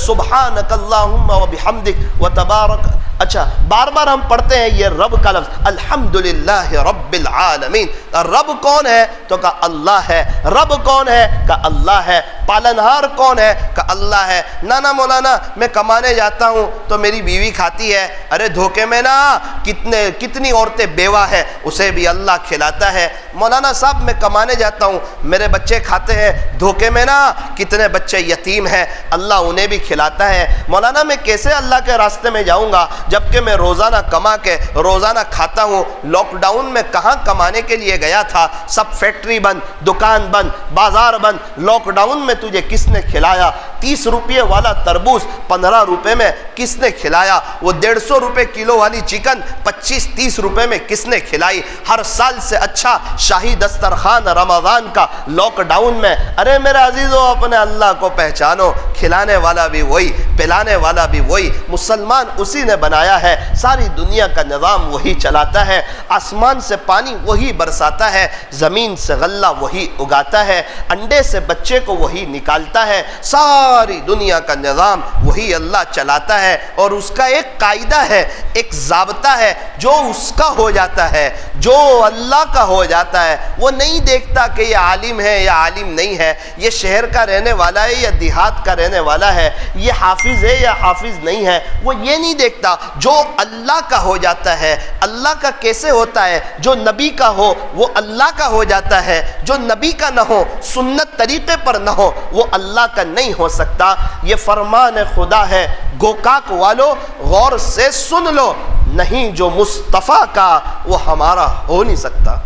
سبحانک اللہم و بحمدک و تبارک اچھا بار بار ہم پڑھتے ہیں یہ رب کا لفظ، الحمدللہ رب العالمین۔ رب کون ہے؟ تو کہا اللہ ہے۔ رب کون ہے؟ کہا اللہ ہے۔ پالنہار کون ہے؟ کہا اللہ ہے۔ نانا مولانا میں کمانے جاتا ہوں تو میری بیوی کھاتی ہے، ارے دھوکے میں نا، کتنی عورتیں بیوہ ہے، اسے بھی اللہ کھلاتا ہے۔ مولانا صاحب میں کمانے جاتا ہوں، میرے بچے کھاتے ہیں، دھوکے میں نا کتنے بچے یتیم ہیں، اللہ انہیں بھی کھلاتا ہے۔ مولانا میں کیسے اللہ کے راستے میں جاؤں گا جبکہ میں روزانہ کما کے روزانہ کھاتا ہوں؟ لاک ڈاؤن میں کہاں کمانے کے لیے گیا تھا؟ سب فیکٹری بند، دکان بند، بازار بند۔ لاک ڈاؤن میں تجھے کس نے کھلایا؟ 30 روپے والا تربوز 15 روپے میں کس نے کھلایا؟ وہ 150 روپے کلو والی چکن 25-30 روپے میں کس نے کھلائی؟ ہر سال سے اچھا شاہی دسترخوان رمضان کا لاک ڈاؤن میں۔ ارے میرے عزیزو اپنے اللہ کو پہچانو، کھلانے والا بھی وہی، پلانے والا بھی وہی، مسلمان اسی نے بنایا ہے، ساری دنیا کا نظام وہی چلاتا ہے، آسمان سے پانی وہی برساتا ہے، زمین سے غلہ وہی اگاتا ہے، انڈے سے بچے کو وہی نکالتا ہے، ساری دنیا کا نظام وہی اللہ چلاتا ہے۔ اور اس کا ایک قاعدہ ہے، ایک ضابطہ ہے، جو اس کا ہو جاتا ہے، جو اللہ کا ہو جاتا ہے، وہ نہیں دیکھتا کہ یہ عالم ہے یا عالم نہیں ہے، یہ شہر کا رہنے والا ہے یا دیہات کا رہنے والا ہے، یہ حافظ ہے یا حافظ نہیں ہے، وہ یہ نہیں دیکھتا۔ جو اللہ کا ہو جاتا ہے، اللہ کا کیسے ہوتا ہے؟ جو نبی کا ہو وہ اللہ کا ہو جاتا ہے، جو نبی کا نہ ہو، سنت طریقے پر نہ ہو، وہ اللہ کا نہیں ہو سکتا۔ یہ فرمان خدا ہے، گوکاک والو غور سے سن لو، نہیں جو مصطفیٰ کا وہ ہمارا ہو نہیں سکتا۔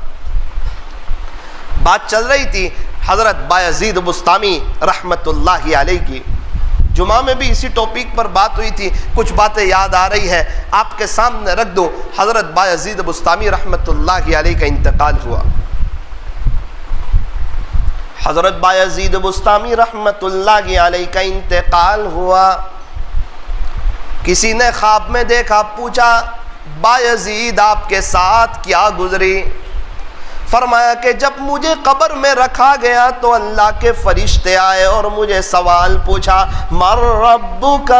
بات چل رہی تھی حضرت بایزید بسطامی رحمت اللہ علیہ کی، جمعہ میں بھی اسی ٹاپک پر بات ہوئی تھی، کچھ باتیں یاد آ رہی ہے آپ کے سامنے رکھ دو۔ حضرت بایزید بسطامی رحمت اللہ علیہ کا انتقال ہوا۔ حضرت بایزید بسطامی رحمت اللہ علیہ کا انتقال ہوا، کسی نے خواب میں دیکھا، پوچھا بایزید آپ کے ساتھ کیا گزری؟ فرمایا کہ جب مجھے قبر میں رکھا گیا تو اللہ کے فرشتے آئے اور مجھے سوال پوچھا، مر ربک،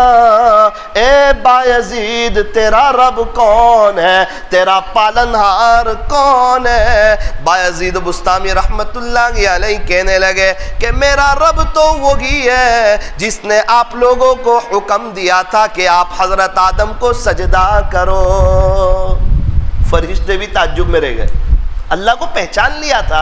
اے بایزید تیرا رب کون ہے، تیرا پالنہار کون ہے؟ بایزید بسطامی رحمت اللہ علیہ کہنے لگے کہ میرا رب تو وہی ہے جس نے آپ لوگوں کو حکم دیا تھا کہ آپ حضرت آدم کو سجدہ کرو۔ فرشتے بھی تعجب میں رہ گئے، اللہ کو پہچان لیا تھا،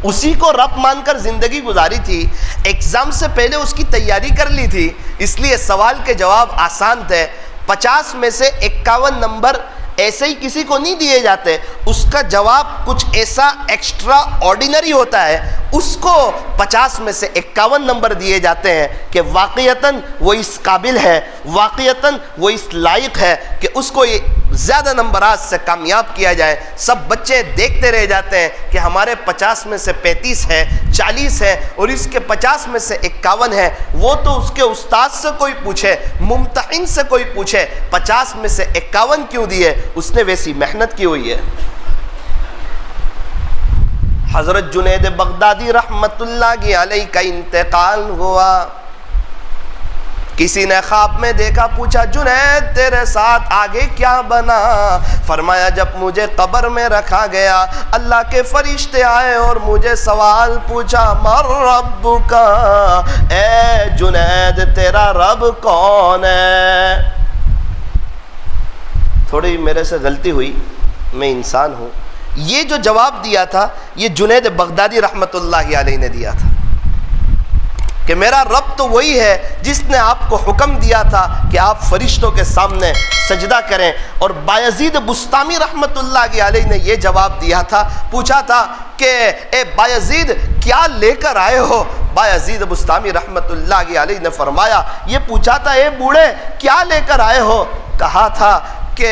اسی کو رب مان کر زندگی گزاری تھی، ایگزام سے پہلے اس کی تیاری کر لی تھی، اس لیے سوال کے جواب آسان تھے۔ 50 میں سے 51 نمبر ایسے ہی کسی کو نہیں دیے جاتے، اس کا جواب کچھ ایسا ایکسٹرا آرڈینری ہوتا ہے، اس کو 50 میں سے 51 نمبر دیے جاتے ہیں کہ واقعتاً وہ اس قابل ہے، واقعتاً وہ اس لائق ہے کہ اس کو یہ زیادہ نمبرات سے کامیاب کیا جائے۔ سب بچے دیکھتے رہ جاتے ہیں کہ ہمارے 50 میں سے 35 ہے، 40 ہے، اور اس کے 50 میں سے 51 ہے۔ وہ تو اس کے استاد سے کوئی پوچھے، ممتحن سے کوئی پوچھے 50 میں سے 51 کیوں دیے، اس نے ویسی محنت کی ہوئی ہے۔ حضرت جنید بغدادی رحمت اللہ علیہ کا انتقال ہوا، کسی نے خواب میں دیکھا، پوچھا جنید تیرے ساتھ آگے کیا بنا؟ فرمایا جب مجھے قبر میں رکھا گیا اللہ کے فرشتے آئے اور مجھے سوال پوچھا، مر ربک، اے جنید تیرا رب کون ہے؟ تھوڑی میرے سے غلطی ہوئی، میں انسان ہوں، یہ جو جواب دیا تھا یہ جنید بغدادی رحمت اللہ علیہ نے دیا تھا کہ میرا رب تو وہی ہے جس نے آپ کو حکم دیا تھا کہ آپ فرشتوں کے سامنے سجدہ کریں۔ اور بایزید بسطامی رحمت اللہ علیہ نے یہ جواب دیا تھا، پوچھا تھا کہ اے بایزید کیا لے کر آئے ہو؟ بایزید بسطامی رحمت اللہ علیہ نے فرمایا، یہ پوچھا تھا اے بوڑھے کیا لے کر آئے ہو؟ کہا تھا کہ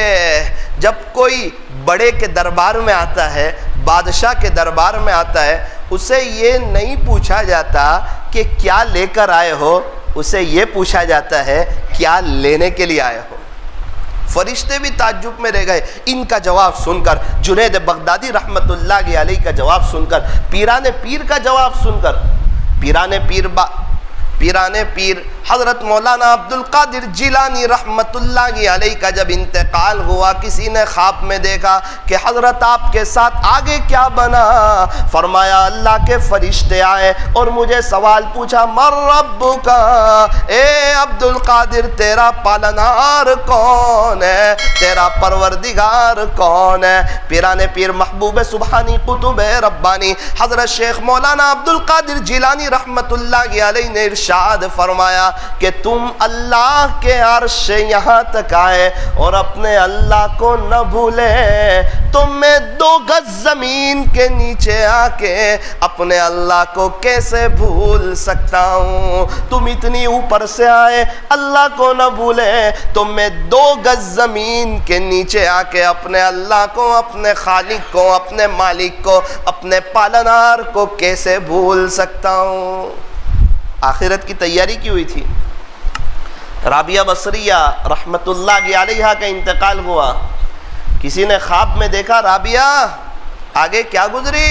جب کوئی بڑے کے دربار میں آتا ہے، بادشاہ کے دربار میں آتا ہے، اسے یہ نہیں پوچھا جاتا کہ کیا لے کر آئے ہو، اسے یہ پوچھا جاتا ہے کیا لینے کے لیے آئے ہو۔ فرشتے بھی تعجب میں رہ گئے ان کا جواب سن کر، جنید بغدادی رحمت اللہ علیہ کا جواب سن کر، پیران پیر کا جواب سن کر۔ پیران پیر پیرانے پیر حضرت مولانا عبد القادر جیلانی رحمت اللہ علیہ کا جب انتقال ہوا، کسی نے خواب میں دیکھا کہ حضرت آپ کے ساتھ آگے کیا بنا؟ فرمایا اللہ کے فرشتے آئے اور مجھے سوال پوچھا، من ربک، اے عبد القادر تیرا پالنہار کون ہے، تیرا پروردگار کون ہے؟ پیرانے پیر محبوب سبحانی قطب ربانی حضرت شیخ مولانا عبد القادر جیلانی رحمت اللہ علیہ نے ارشاد فرمایا کہ تم اللہ کے عرش یہاں تک آئے اور اپنے اللہ کو نہ بھولے، تم میں 2 گز زمین کے نیچے آ کے اپنے اللہ کو کیسے بھول سکتا ہوں؟ تم اتنی اوپر سے آئے اللہ کو نہ بھولے، تم میں 2 گز زمین کے نیچے آ کے اپنے اللہ کو، اپنے خالق کو، اپنے مالک کو، اپنے پالنہار کو کیسے بھول سکتا ہوں؟ آخرت کی تیاری کی ہوئی تھی۔ رابعہ بصریہ رحمت اللہ علیہا کا انتقال ہوا، کسی نے خواب میں دیکھا رابعہ آگے کیا گزری؟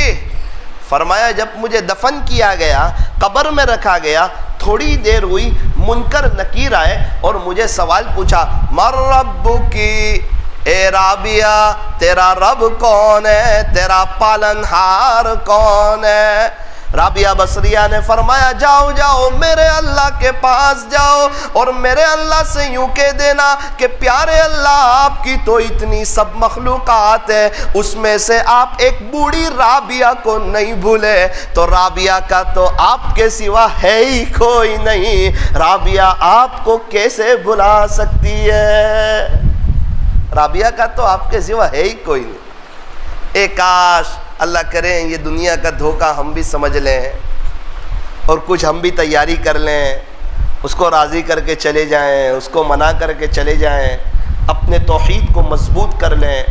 فرمایا جب مجھے دفن کیا گیا، قبر میں رکھا گیا، تھوڑی دیر ہوئی، منکر نکیر آئے اور مجھے سوال پوچھا، من ربکی، اے رابعہ تیرا رب کون ہے، تیرا پالنہار کون ہے؟ رابعہ بصریہ نے فرمایا جاؤ جاؤ میرے اللہ کے پاس جاؤ اور میرے اللہ سے یوں کہہ دینا کہ پیارے اللہ آپ کی تو اتنی سب مخلوقات ہے، اس میں سے آپ ایک بوڑھی رابعہ کو نہیں بھولے، تو رابعہ کا تو آپ کے سوا ہے ہی کوئی نہیں، رابعہ آپ کو کیسے بھلا سکتی ہے؟ رابعہ کا تو آپ کے سوا ہے ہی کوئی نہیں۔ اے کاش اللہ کریں یہ دنیا کا دھوکہ ہم بھی سمجھ لیں اور کچھ ہم بھی تیاری کر لیں، اس کو راضی کر کے چلے جائیں، اس کو منع کر کے چلے جائیں، اپنے توحید کو مضبوط کر لیں۔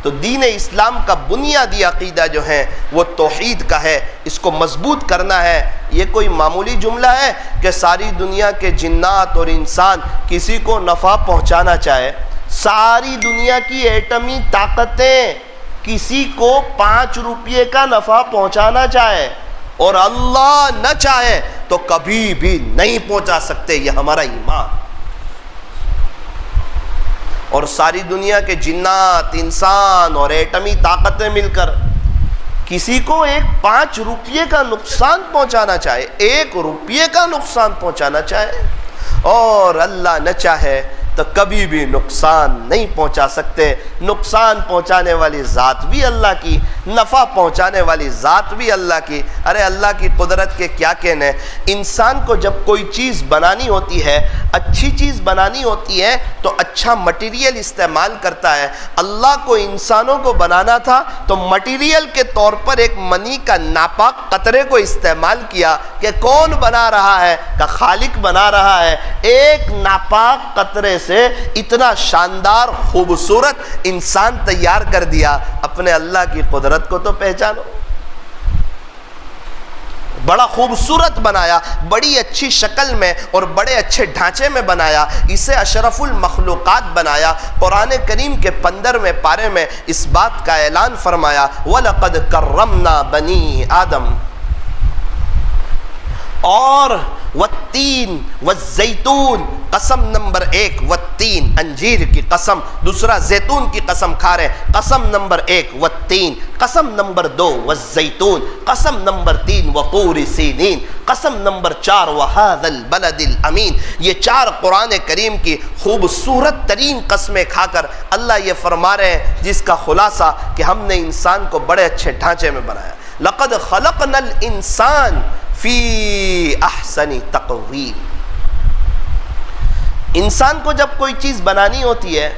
تو دین اسلام کا بنیادی عقیدہ جو ہے وہ توحید کا ہے، اس کو مضبوط کرنا ہے۔ یہ کوئی معمولی جملہ ہے کہ ساری دنیا کے جنات اور انسان کسی کو نفع پہنچانا چاہے، ساری دنیا کی ایٹمی طاقتیں کسی کو 5 روپے کا نفع پہنچانا چاہے اور اللہ نہ چاہے تو کبھی بھی نہیں پہنچا سکتے، یہ ہمارا ایمان۔ اور ساری دنیا کے جنات، انسان اور ایٹمی طاقتیں مل کر کسی کو 5 روپے کا نقصان پہنچانا چاہے، 1 روپے کا نقصان پہنچانا چاہے اور اللہ نہ چاہے تو کبھی بھی نقصان نہیں پہنچا سکتے۔ نقصان پہنچانے والی ذات بھی اللہ کی، نفع پہنچانے والی ذات بھی اللہ کی۔ ارے اللہ کی قدرت کے کیا کہنے، انسان کو جب کوئی چیز بنانی ہوتی ہے، اچھی چیز بنانی ہوتی ہے تو اچھا مٹیریل استعمال کرتا ہے۔ اللہ کو انسانوں کو بنانا تھا تو مٹیریل کے طور پر ایک منی کا ناپاک قطرے کو استعمال کیا کہ کون بنا رہا ہے؟ کہ خالق بنا رہا ہے۔ ایک ناپاک قطرے سے اتنا شاندار خوبصورت انسان تیار کر دیا۔ اپنے اللہ کی قدرت کو تو پہچانو۔ بڑا خوبصورت بنایا، بڑی اچھی شکل میں اور بڑے اچھے ڈھانچے میں بنایا، اسے اشرف المخلوقات بنایا۔ قرآن کریم کے 15ویں پارے میں اس بات کا اعلان فرمایا، وَلَقَدْ كَرَّمْنَا بَنِي آدم، اور والتین والزیتون، قسم نمبر 1 والتین، انجیر کی قسم، دوسرا زیتون کی قسم کھا رہے، قسم نمبر 1 والتین، قسم نمبر 2 والزیتون، قسم نمبر 3 وطور سینین، قسم نمبر 4 وہذا البلد الامین۔ یہ 4 قرآن کریم کی خوبصورت ترین قسمیں کھا کر اللہ یہ فرما رہے ہیں جس کا خلاصہ کہ ہم نے انسان کو بڑے اچھے ڈھانچے میں بنایا۔ لقد خلقنا الانسان فی احسن تقویم۔ انسان کو جب کوئی چیز بنانی ہوتی ہے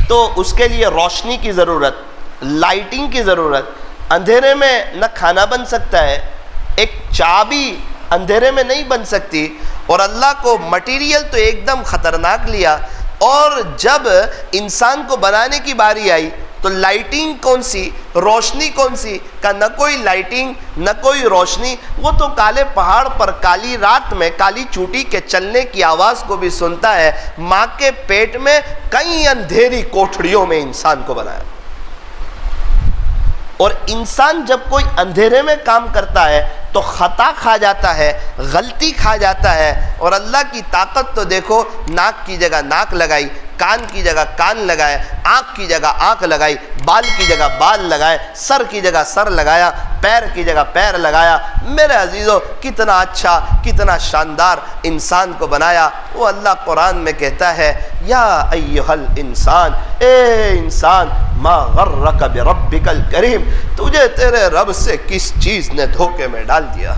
تو اس کے لیے روشنی کی ضرورت، لائٹنگ کی ضرورت۔ اندھیرے میں نہ کھانا بن سکتا ہے، ایک چائے بھی اندھیرے میں نہیں بن سکتی، اور اللہ کو مٹیریل تو ایک دم خطرناک لیا، اور جب انسان کو بنانے کی باری آئی تو لائٹنگ کون سی، روشنی کون سی؟ کہ نہ کوئی لائٹنگ نہ کوئی روشنی، وہ تو کالے پہاڑ پر کالی رات میں کالی چوٹی کے چلنے کی آواز کو بھی سنتا ہے۔ ماں کے پیٹ میں کئی اندھیری کوٹھڑیوں میں انسان کو بنایا، اور انسان جب کوئی اندھیرے میں کام کرتا ہے تو خطا کھا جاتا ہے، غلطی کھا جاتا ہے، اور اللہ کی طاقت تو دیکھو، ناک کی جگہ ناک لگائی، کان کی جگہ کان لگائے، آنکھ کی جگہ آنکھ لگائی، بال کی جگہ بال لگائے، سر کی جگہ سر لگایا، پیر کی جگہ پیر لگایا۔ میرے عزیزو، کتنا اچھا، کتنا شاندار انسان کو بنایا۔ وہ اللہ قرآن میں کہتا ہے، یا ایہا الانسان، اے انسان، ما غرک بربک الکریم، تجھے تیرے رب سے کس چیز نے دھوکے میں ڈال دیا؟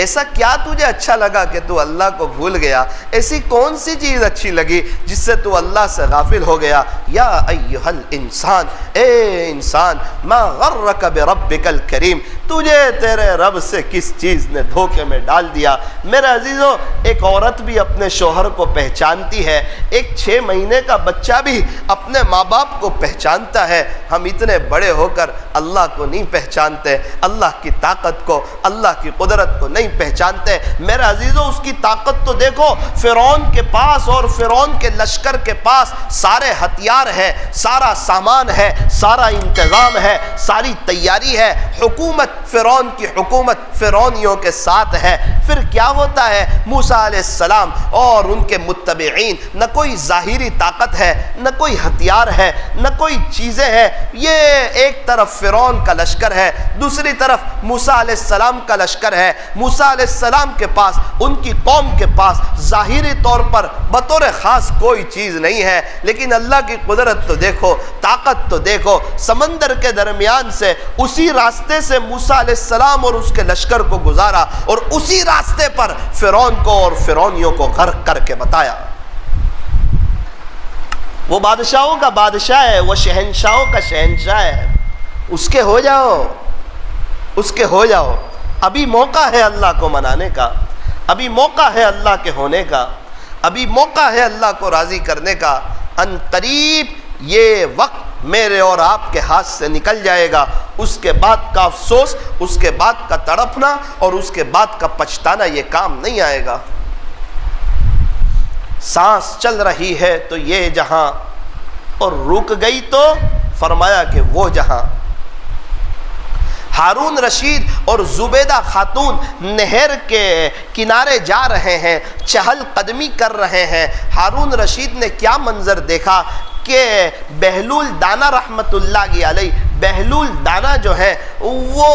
ایسا کیا تجھے اچھا لگا کہ تو اللہ کو بھول گیا؟ ایسی کون سی چیز اچھی لگی جس سے تو اللہ سے غافل ہو گیا؟ یا ایہا الانسان، اے انسان، ما غرک بربک الکریم، تجھے تیرے رب سے کس چیز نے دھوکے میں ڈال دیا؟ میرے عزیزو، ایک عورت بھی اپنے شوہر کو پہچانتی ہے، ایک 6 مہینے کا بچہ بھی اپنے ماں باپ کو پہچانتا ہے۔ ہم اتنے بڑے ہو کر اللہ کو نہیں پہچانتے، اللہ کی طاقت کو، اللہ کی قدرت کو نہیں پہچانتے۔ میرے عزیزو، اس کی طاقت تو دیکھو، فرعون کے پاس اور فرعون کے لشکر کے پاس سارے ہتھیار ہے، سارا سامان ہے، سارا انتظام ہے، ساری تیاری ہے، حکومت فرعون کی حکومت فرعونیوں کے ساتھ ہے۔ پھر کیا ہوتا ہے؟ موسیٰ علیہ السلام اور ان کے متبعین، نہ کوئی ظاہری طاقت ہے، نہ کوئی ہتھیار ہے، نہ کوئی چیزیں ہیں۔ یہ ایک طرف فرعون کا لشکر ہے، دوسری طرف موسیٰ علیہ السلام کا لشکر ہے۔ موسیٰ علیہ السلام کے پاس، ان کی قوم کے پاس ظاہری طور پر بطور خاص کوئی چیز نہیں ہے، لیکن اللہ کی قدرت تو دیکھو، طاقت تو دیکھو۔ سمندر کے درمیان سے اسی راستے سے موسیٰ علیہ السلام اور اس کے لشکر کو گزارا، اور اسی راستے پر فرعون کو اور فرعونیوں کو غرق کر کے بتایا۔ وہ بادشاہوں کا بادشاہ ہے، وہ شہنشاہوں کا شہنشاہ ہے۔ اس کے ہو جاؤ، اس کے ہو جاؤ۔ ابھی موقع ہے اللہ کو منانے کا، ابھی موقع ہے اللہ کے ہونے کا، ابھی موقع ہے اللہ کو راضی کرنے کا۔ ان قریب یہ وقت میرے اور آپ کے ہاتھ سے نکل جائے گا۔ اس کے بعد کا افسوس، اس کے بعد کا تڑپنا اور اس کے بعد کا پچھتانا یہ کام نہیں آئے گا۔ سانس چل رہی ہے تو یہ جہاں، اور رک گئی تو فرمایا کہ وہ جہاں۔ ہارون رشید اور زبیدہ خاتون نہر کے کنارے جا رہے ہیں، چہل قدمی کر رہے ہیں۔ ہارون رشید نے کیا منظر دیکھا کہ بہلول دانا رحمت اللہ علیہ، بہلول دانا جو ہے وہ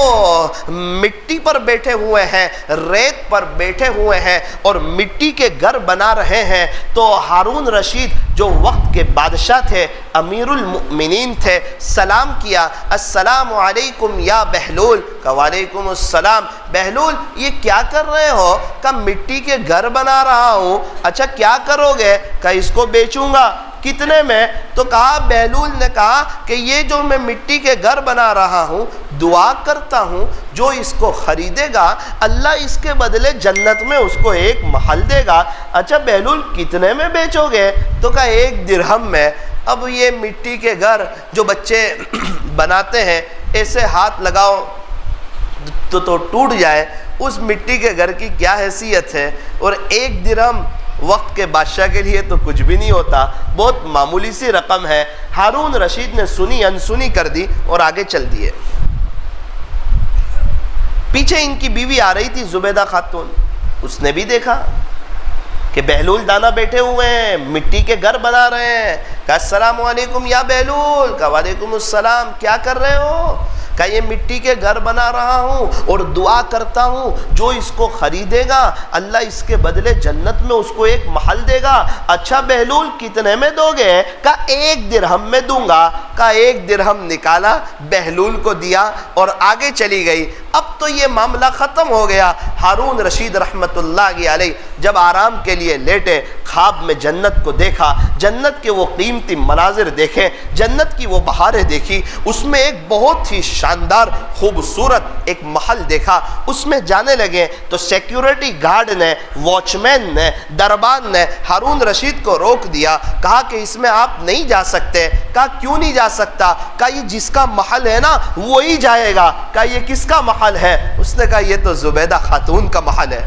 مٹی پر بیٹھے ہوئے ہیں، ریت پر بیٹھے ہوئے ہیں اور مٹی کے گھر بنا رہے ہیں۔ تو ہارون رشید جو وقت کے بادشاہ تھے، امیر المؤمنین تھے، سلام کیا، السلام علیکم یا بہلول، کہا وعلیکم السلام۔ بہلول یہ کیا کر رہے ہو؟ کہا مٹی کے گھر بنا رہا ہوں۔ اچھا کیا کرو گے؟ کہا اس کو بیچوں گا۔ کتنے میں؟ تو کہا، بہلول نے کہا کہ یہ جو میں مٹی کے گھر بنا رہا ہوں، دعا کرتا ہوں جو اس کو خریدے گا اللہ اس کے بدلے جنت میں اس کو ایک محل دے گا۔ اچھا بہلول کتنے میں بیچو گے؟ تو کہا 1 درہم میں۔ اب یہ مٹی کے گھر جو بچے بناتے ہیں، ایسے ہاتھ لگاؤ تو ٹوٹ جائے، اس مٹی کے گھر کی کیا حیثیت ہے؟ اور 1 درہم وقت کے بادشاہ کے لیے تو کچھ بھی نہیں ہوتا، بہت معمولی سی رقم ہے۔ ہارون رشید نے سنی انسنی کر دی اور آگے چل دیے۔ پیچھے ان کی بیوی آ رہی تھی زبیدہ خاتون، اس نے بھی دیکھا کہ بہلول دانا بیٹھے ہوئے ہیں، مٹی کے گھر بنا رہے ہیں۔ کہا السلام علیکم یا بہلول، کہا وعلیکم السلام، کیا کر رہے ہو؟ کہا یہ مٹی کے گھر بنا رہا ہوں اور دعا کرتا ہوں جو اس کو خریدے گا اللہ اس کے بدلے جنت میں اس کو ایک محل دے گا۔ اچھا بہلول کتنے میں دو گے؟ کہا 1 درہم میں دوں گا۔ کہا 1 درہم نکالا، بہلول کو دیا اور آگے چلی گئی۔ اب تو یہ معاملہ ختم ہو گیا۔ ہارون رشید رحمت اللہ علیہ جب آرام کے لیے لیٹے، خواب میں جنت کو دیکھا، جنت کے وہ قیمتی مناظر دیکھے، جنت کی وہ بہاریں دیکھی، اس میں ایک بہت ہی شاندار خوبصورت ایک محل دیکھا۔ اس میں جانے لگے تو سیکیورٹی گارڈ نے، واچ مین نے، دربان نے ہارون رشید کو روک دیا، کہا کہ اس میں آپ نہیں جا سکتے۔ کہا کیوں نہیں جا سکتا؟ کہا یہ جس کا محل ہے نا وہی جائے گا۔ کہا یہ کس کا محل ہے؟ اس نے کہا یہ تو زبیدہ خاتون کا محل ہے۔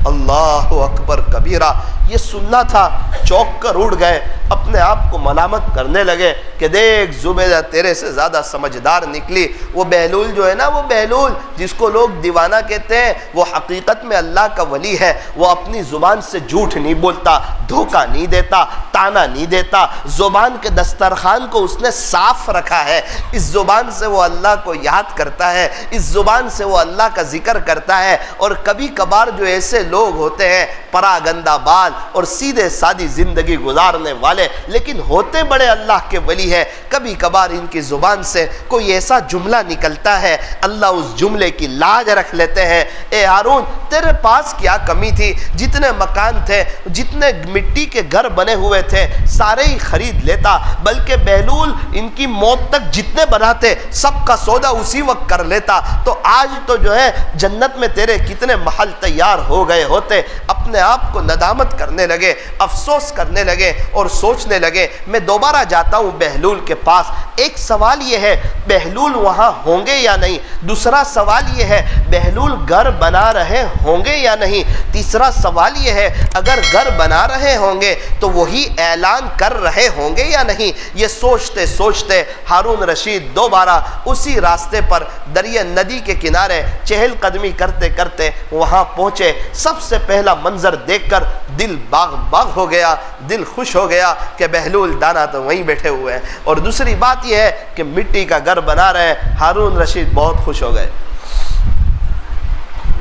اللہ اکبر کبیرہ۔ یہ سننا تھا، چوک کر اڑ گئے، اپنے آپ کو ملامت کرنے لگے کہ دیکھ زبیدہ تیرے سے زیادہ سمجھدار نکلی۔ وہ بہلول جو ہے نا، وہ بہلول جس کو لوگ دیوانہ کہتے ہیں، وہ حقیقت میں اللہ کا ولی ہے۔ وہ اپنی زبان سے جھوٹ نہیں بولتا، دھوکہ نہیں دیتا، تانا نہیں دیتا، زبان کے دسترخوان کو اس نے صاف رکھا ہے۔ اس زبان سے وہ اللہ کو یاد کرتا ہے، اس زبان سے وہ اللہ کا ذکر کرتا ہے۔ اور کبھی کبھار جو ایسے لوگ ہوتے ہیں پراگندہ بال اور سیدھے سادی زندگی گزارنے والے، لیکن ہوتے بڑے اللہ کے ولی ہے، کبھی کبھار ان کی زبان سے کوئی ایسا جملہ نکلتا ہے، اللہ اس جملے کی لاج رکھ لیتے ہیں۔ اے ہارون، تیرے پاس کیا کمی تھی؟ جتنے مکان تھے، جتنے مٹی کے گھر بنے ہوئے تھے، سارے ہی خرید لیتا، بلکہ بہلول ان کی موت تک جتنے بناتے سب کا سودا اسی وقت کر لیتا، تو آج تو جو ہے جنت میں تیرے کتنے محل تیار ہو گئے ہوتے۔ اپنے آپ کو ندامت کرنے لگے، افسوس کرنے لگے اور سوچنے لگے میں دوبارہ جاتا ہوں بہلول کے پاس۔ ایک سوال یہ ہے بہلول وہاں ہوں گے یا نہیں، دوسرا سوال یہ ہے بہلول گھر بنا رہے ہوں گے یا نہیں، تیسرا سوال یہ ہے اگر گھر بنا رہے ہوں گے تو وہی اعلان کر رہے ہوں گے یا نہیں۔ یہ سوچتے سوچتے ہارون رشید دوبارہ اسی راستے پر دریا ندی کے کنارے چہل قدمی کرتے کرتے وہاں پہنچے۔ سب سے پہلا منظر دیکھ کر دل باغ باغ ہو گیا، دل خوش ہو گیا کہ بہلول دانا تو وہیں بیٹھے ہوئے ہیں، اور دوسری بات یہ ہے کہ مٹی کا گھر بنا رہے ہیں۔ ہارون رشید بہت خوش ہو گئے،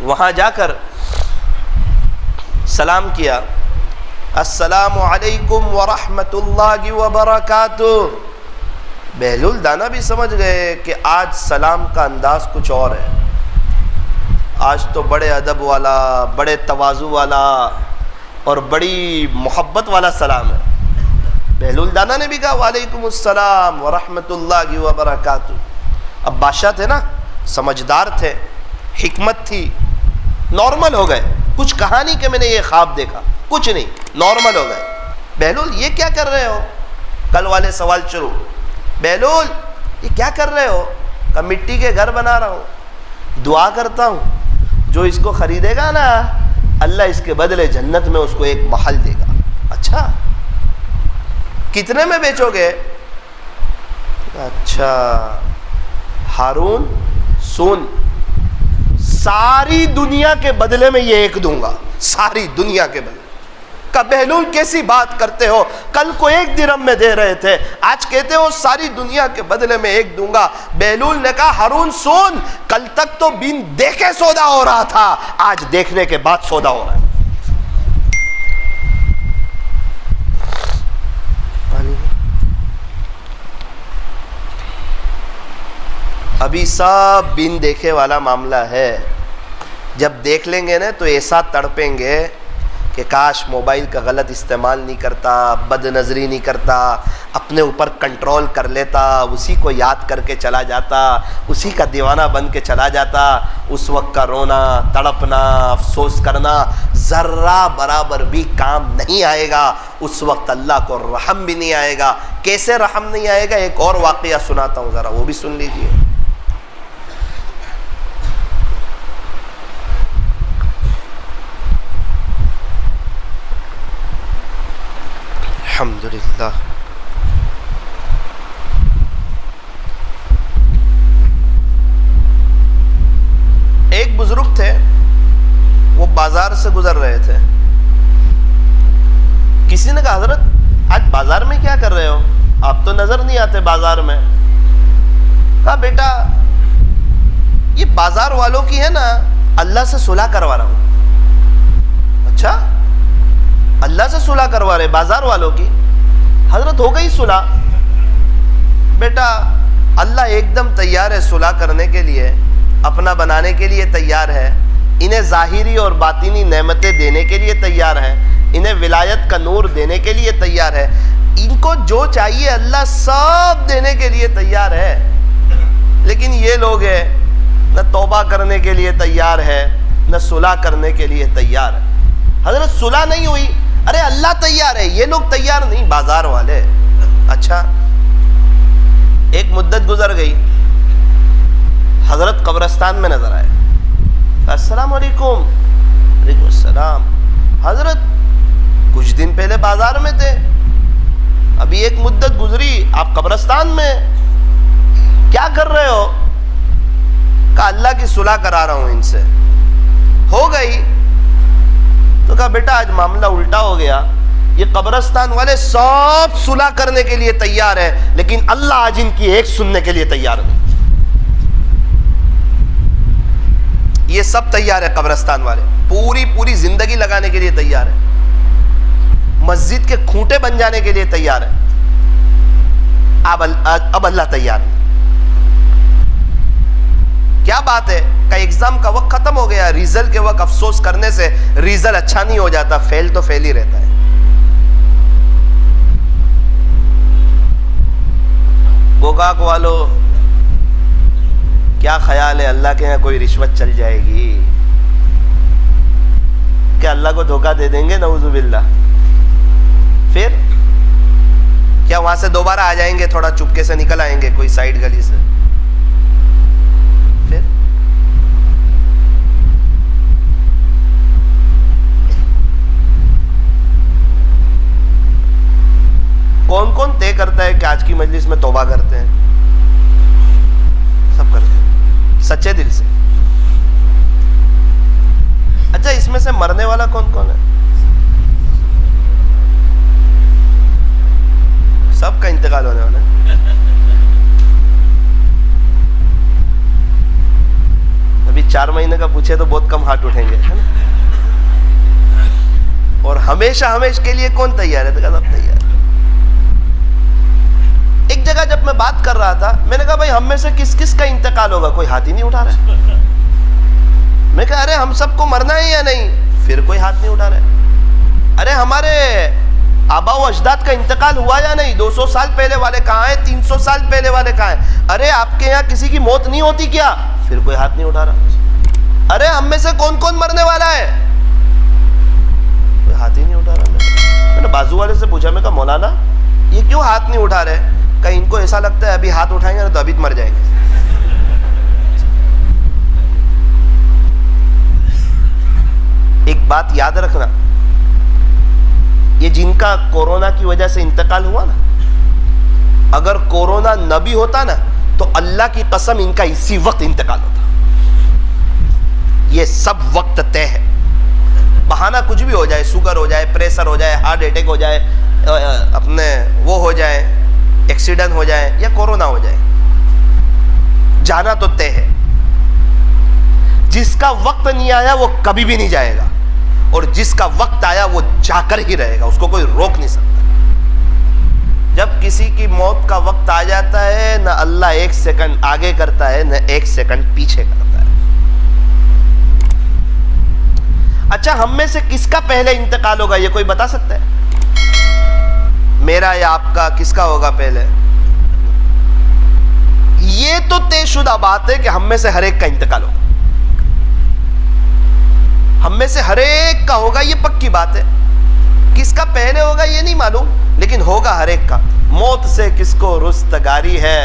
وہاں جا کر سلام کیا، السلام علیکم ورحمۃ اللہ وبرکاتہ۔ بہلول دانا بھی سمجھ گئے کہ آج سلام کا انداز کچھ اور ہے، آج تو بڑے ادب والا، بڑے تواضع والا اور بڑی محبت والا سلام ہے۔ بہلول دانا نے بھی کہا وعلیکم السلام ورحمۃ اللہ وبرکاتہ۔ اب بادشاہ تھے نا، سمجھدار تھے، حکمت تھی، نارمل ہو گئے، کچھ کہا نہیں کہ میں نے یہ خواب دیکھا، کچھ نہیں، نارمل ہو گئے۔ بہلول یہ کیا کر رہے ہو؟ کل والے سوال شروع، بہلول یہ کیا کر رہے ہو؟ کہ مٹی کے گھر بنا رہا ہوں، دعا کرتا ہوں جو اس کو خریدے گا نا اللہ اس کے بدلے جنت میں اس کو ایک محل دے گا۔ اچھا کتنے میں بیچو گے؟ اچھا ہارون سن، ساری دنیا کے بدلے میں یہ ایک دوں گا، ساری دنیا کے بدلے۔ کہ بہلول کیسی بات کرتے ہو، کل کو 1 درہم میں دے رہے تھے، آج کہتے ہو ساری دنیا کے بدلے میں ایک دوں گا۔ بہلول نے کہا ہارون سن، کل تک تو بن دیکھے سودا ہو رہا تھا، آج دیکھنے کے بعد سودا ہو رہا ہے۔ ابھی سب بن دیکھے والا معاملہ ہے، جب دیکھ لیں گے نا تو ایسا تڑپیں گے کہ کاش موبائل کا غلط استعمال نہیں کرتا، بد نظری نہیں کرتا، اپنے اوپر کنٹرول کر لیتا، اسی کو یاد کر کے چلا جاتا، اسی کا دیوانہ بن کے چلا جاتا۔ اس وقت کا رونا، تڑپنا، افسوس کرنا ذرہ برابر بھی کام نہیں آئے گا۔ اس وقت اللہ کو رحم بھی نہیں آئے گا۔ کیسے رحم نہیں آئے گا؟ ایک اور واقعہ سناتا ہوں، ذرا وہ بھی سن لیجئے۔ الحمدللہ۔ ایک بزرگ تھے، وہ بازار سے گزر رہے تھے، کسی نے کہا حضرت آج بازار میں کیا کر رہے ہو؟ آپ تو نظر نہیں آتے بازار میں۔ کہا بیٹا یہ بازار والوں کی ہے نا، اللہ سے صلح کروا رہا ہوں۔ اچھا اللہ سے صلح کروا رہے بازار والوں کی؟ حضرت ہو گئی صلح؟ بیٹا اللہ ایک دم تیار ہے صلح کرنے کے لیے، اپنا بنانے کے لیے تیار ہے، انہیں ظاہری اور باطنی نعمتیں دینے کے لیے تیار ہے، انہیں ولایت کا نور دینے کے لیے تیار ہے، ان کو جو چاہیے اللہ سب دینے کے لیے تیار ہے۔ لیکن یہ لوگ ہیں نہ توبہ کرنے کے لیے تیار ہے، نہ صلح کرنے کے لیے تیار ہے۔ حضرت صلح نہیں ہوئی؟ ارے اللہ تیار ہے، یہ لوگ تیار نہیں، بازار والے۔ اچھا ایک مدت گزر گئی، حضرت قبرستان میں نظر آئے، السلام علیکم۔ وعلیکم السلام۔ حضرت کچھ دن پہلے بازار میں تھے، ابھی ایک مدت گزری آپ قبرستان میں، کیا کر رہے ہو؟ کہا اللہ کی صلح کرا رہا ہوں ان سے۔ ہو گئی تو کہا بیٹا آج معاملہ الٹا ہو گیا، یہ قبرستان والے سب صلح کرنے کے لیے تیار ہے، لیکن اللہ آج ان کی ایک سننے کے لیے تیار نہیں۔ یہ سب تیار ہے قبرستان والے، پوری زندگی لگانے کے لیے تیار ہے، مسجد کے کھوٹے بن جانے کے لیے تیار ہے، اب اللہ تیار نہیں۔ کیا بات ہے کہ ایگزام کا وقت ختم ہو گیا، ریزلٹ کے وقت افسوس کرنے سے ریزلٹ اچھا نہیں ہو جاتا، فیل تو فیل ہی رہتا ہے۔ گوگاک والو کیا خیال ہے اللہ کے یہاں کوئی رشوت چل جائے گی؟ کیا اللہ کو دھوکہ دے دیں گے؟ نعوذ باللہ۔ پھر کیا وہاں سے دوبارہ آ جائیں گے، تھوڑا چپکے سے نکل آئیں گے کوئی سائیڈ گلی سے؟ پھر کون طے کرتا ہے کہ آج کی مجلس میں توبہ کرتے ہیں؟ سب کرتے ہیں سچے دل سے۔ اچھا اس میں سے مرنے والا کون ہے؟ سب کا انتقال ہونے والا ہے۔ ابھی 4 مہینے کا پوچھے تو بہت کم ہاتھ اٹھیں گے، ہے نا؟ اور ہمیشہ کے لیے کون تیار ہے؟ تو سب تیار۔ ایک جگہ جب میں بات کر رہا تھا، میں نے کہا بھائی ہم میں سے کس کا انتقال ہوگا؟ کوئی ہاتھ ہی نہیں اٹھا رہا ہے۔ میں کہا ارے ہم سب کو مرنا ہے یا نہیں؟ پھر کوئی ہاتھ نہیں اٹھا رہا ہے۔ ارے ہمارے آبا و اجداد کا انتقال ہوا یا نہیں؟ 200 سال پہلے والے کہاں ہیں؟ 300 سال پہلے والے کہاں ہیں؟ ارے آپ کے یہاں کسی کی موت نہیں ہوتی کیا؟ پھر کوئی ہاتھ نہیں اٹھا رہا۔ ارے ہم میں سے کون مرنے والا ہے؟ کوئی ہاتھ ہی نہیں اٹھا رہا۔ میں نے بازو والے سے پوچھا، میں کہا مولانا یہ کیوں ہاتھ نہیں اٹھا رہے؟ کہ ان کو ایسا لگتا ہے ابھی ہاتھ اٹھائیں گے نا تو ابھی مر جائیں گے۔ ایک بات یاد رکھنا، یہ جن کا کورونا کی وجہ سے انتقال ہوا نا، اگر کورونا نہ بھی ہوتا نا تو اللہ کی قسم ان کا اسی وقت انتقال ہوتا۔ یہ سب وقت طے ہے، بہانہ کچھ بھی ہو جائے، شوگر ہو جائے، پریشر ہو جائے، ہارٹ اٹیک ہو جائے، اپنے وہ ہو جائے، ایکسیڈنٹ ہو جائے یا کورونا ہو جائے، جانا تو طے ہے۔ جس کا وقت نہیں آیا وہ کبھی بھی نہیں جائے گا، اور جس کا وقت آیا وہ جا کر ہی رہے گا، اس کو کوئی روک نہیں سکتا۔ جب کسی کی موت کا وقت آ جاتا ہے، نہ اللہ 1 سیکنڈ آگے کرتا ہے نہ 1 سیکنڈ پیچھے کرتا ہے۔ اچھا ہم میں سے کس کا پہلے انتقال ہوگا یہ کوئی بتا سکتا ہے؟ میرا یا آپ کا، کس کا ہوگا پہلے؟ یہ تو طے شدہ بات ہے کہ ہم میں سے ہر ایک کا انتقال ہوگا، ہم میں سے ہر ایک کا ہوگا، یہ پکی بات ہے۔ کس کا پہلے ہوگا یہ نہیں معلوم، لیکن ہوگا ہر ایک کا۔ موت سے کس کو رستگاری ہے،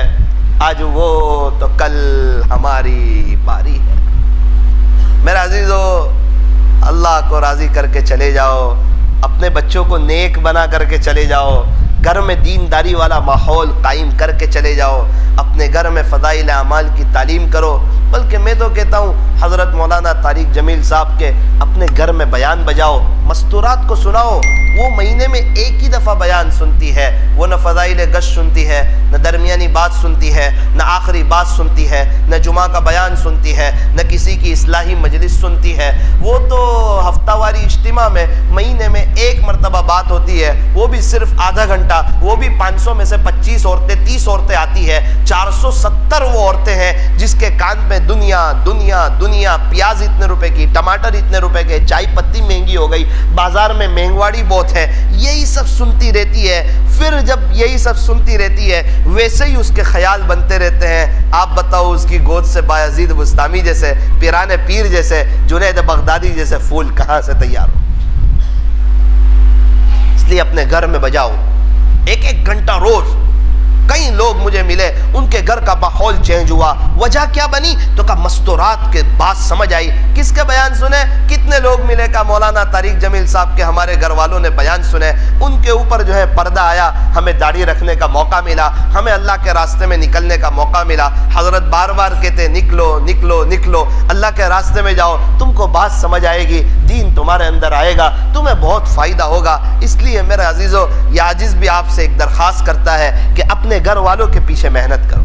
آج وہ تو کل ہماری باری ہے۔ میرا عزیزو، اللہ کو راضی کر کے چلے جاؤ، اپنے بچوں کو نیک بنا کر کے چلے جاؤ، گھر میں دینداری والا ماحول قائم کر کے چلے جاؤ، اپنے گھر میں فضائل اعمال کی تعلیم کرو۔ بلکہ میں تو کہتا ہوں حضرت مولانا طارق جمیل صاحب کے اپنے گھر میں بیان بجاؤ، مستورات کو سناؤ۔ وہ مہینے میں ایک ہی دفعہ بیان سنتی ہے، وہ نہ فضائل گشت سنتی ہے، نہ درمیانی بات سنتی ہے، نہ آخری بات سنتی ہے، نہ جمعہ کا بیان سنتی ہے، نہ کسی کی اصلاحی مجلس سنتی ہے۔ وہ تو ہفتہ واری اجتماع میں مہینے میں 1 مرتبہ بات ہوتی ہے، وہ بھی صرف آدھا گھنٹہ، وہ بھی 500 میں سے 25 عورتیں 30 عورتیں آتی ہے، 470 وہ عورتیں ہیں جس کے کان میں دنیا دنیا دنیا، پیاز اتنے روپے کی، ٹماٹر اتنے روپے کے، چائے پتی مہنگی ہو گئی، بازار میں مہنگواڑی بہت ہے، یہی سب سنتی رہتی ہے۔ پھر جب یہی سب سنتی رہتی ہے ویسے ہی اس کے خیال بنتے رہتے ہیں۔ آپ بتاؤ اس کی گود سے بایزید بستامی جیسے، پیران پیر جیسے، جنید بغدادی جیسے پھول کہاں سے تیار ہو؟ اس لیے اپنے گھر میں بجاؤ 1 گھنٹہ روز، کئی لوگ مجھے ملے، ان کے گھر کا ماحول چینج ہوا، وجہ کیا بنی؟ تو کہا مستورات کے بات سمجھ آئی۔ کس کے بیان سنے؟ کتنے لوگ ملے؟ کا مولانا طارق جمیل صاحب کے ہمارے گھر والوں نے بیان سنے، ان کے اوپر جو ہے پردہ آیا، ہمیں داڑھی رکھنے کا موقع ملا، ہمیں اللہ کے راستے میں نکلنے کا موقع ملا۔ حضرت بار بار کہتے نکلو نکلو نکلو، اللہ کے راستے میں جاؤ، تم کو بات سمجھ آئے گی، دین تمہارے اندر آئے گا، تمہیں بہت فائدہ ہوگا۔ اس لیے میرے عزیزو، یہ عاجز بھی آپ سے ایک درخواست کرتا ہے کہ اپنے گھر والوں کے پیچھے محنت کرو۔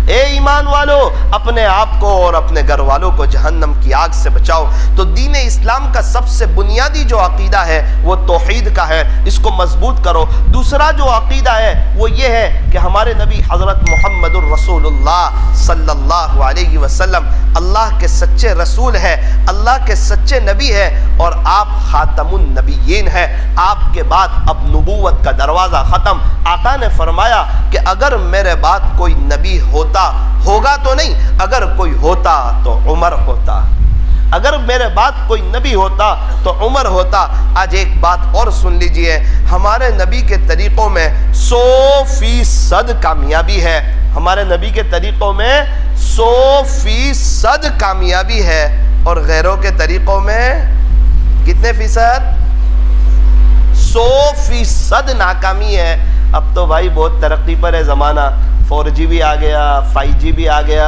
اے ایمان والو، اپنے آپ کو اور اپنے گھر والوں کو جہنم کی آگ سے بچاؤ۔ تو دین اسلام کا سب سے بنیادی جو عقیدہ ہے وہ توحید کا ہے، اس کو مضبوط کرو۔ دوسرا جو عقیدہ ہے وہ یہ ہے کہ ہمارے نبی حضرت محمد الرسول اللہ صلی اللہ علیہ وسلم اللہ کے سچے رسول ہے، اللہ کے سچے نبی ہے، اور آپ خاتم النبیین ہیں۔ آپ کے بعد اب نبوت کا دروازہ ختم۔ آقا نے فرمایا کہ اگر میرے بعد کوئی نبی ہوگا تو نہیں، اگر کوئی ہوتا تو عمر ہوتا، اگر میرے بعد کوئی نبی ہوتا تو عمر ہوتا۔ آج ایک بات اور سن لیجئے، ہمارے نبی کے طریقوں میں 100% کامیابی ہے، ہمارے نبی کے طریقوں میں 100% کامیابی ہے، اور غیروں کے طریقوں میں کتنے فیصد؟ 100% ناکامی ہے۔ اب تو بھائی بہت ترقی پر ہے زمانہ، 4G بھی آ گیا، 5G بھی آ گیا،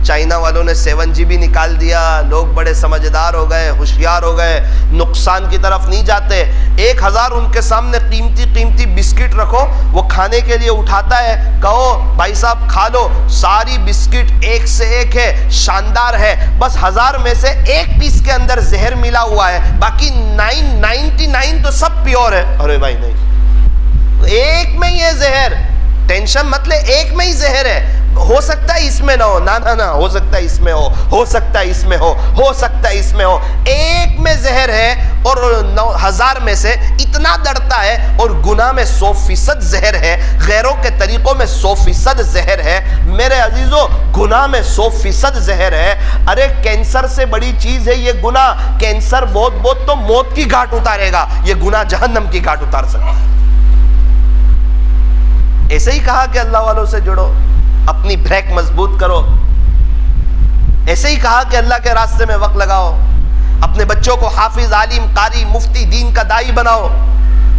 چائنا والوں نے 7G بھی نکال دیا، لوگ بڑے سمجھدار ہو گئے، ہوشیار ہو گئے، نقصان کی طرف نہیں جاتے۔ 1000 ان کے سامنے قیمتی بسکٹ رکھو، وہ کھانے کے لیے اٹھاتا ہے، کہو بھائی صاحب کھا لو، ساری بسکٹ ایک سے ایک ہے، شاندار ہے، بس 1000 میں سے ایک پیس کے اندر زہر ملا ہوا ہے، باقی 999 تو سب پیور ہے۔ ارے بھائی نہیں، ایک میں ہی ہے زہر، ٹینشن مت لے، ایک میں ہی زہر ہے، ہو سکتا ہے اس میں نہ ہو، نہ ہو سکتا ہے اس میں ہو سکتا ہے اس میں ہو سکتا ہے اس میں ہو، ایک میں زہر ہے اور 1000 میں سے اتنا ڈرتا ہے، اور گناہ میں 100% زہر ہے، غیروں کے طریقوں میں 100% زہر ہے۔ میرے عزیزو، گناہ میں 100% زہر ہے۔ ارے کینسر سے بڑی چیز ہے یہ گناہ، کینسر بہت تو موت کی گھاٹ اتارے گا، یہ گناہ جہنم کی گھاٹ اتار سکتا ہے۔ ایسے ہی کہا کہ اللہ والوں سے جڑو، اپنی بریک مضبوط کرو، ایسے ہی کہا کہ اللہ کے راستے میں وقت لگاؤ، اپنے بچوں کو حافظ، عالم، قاری، مفتی، دین کا داعی بناؤ،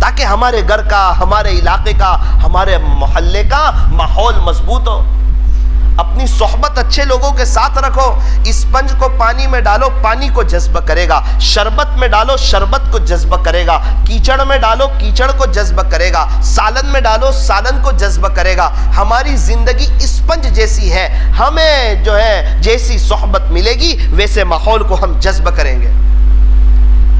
تاکہ ہمارے گھر کا، ہمارے علاقے کا، ہمارے محلے کا ماحول مضبوط ہو۔ اپنی صحبت اچھے لوگوں کے ساتھ رکھو۔ اسپنج کو پانی میں ڈالو، پانی کو جذب کرے گا، شربت میں ڈالو، شربت کو جذب کرے گا، کیچڑ میں ڈالو، کیچڑ کو جذب کرے گا، سالن میں ڈالو، سالن کو جذب کرے گا۔ ہماری زندگی اسپنج جیسی ہے، ہمیں جو ہے جیسی صحبت ملے گی ویسے ماحول کو ہم جذب کریں گے۔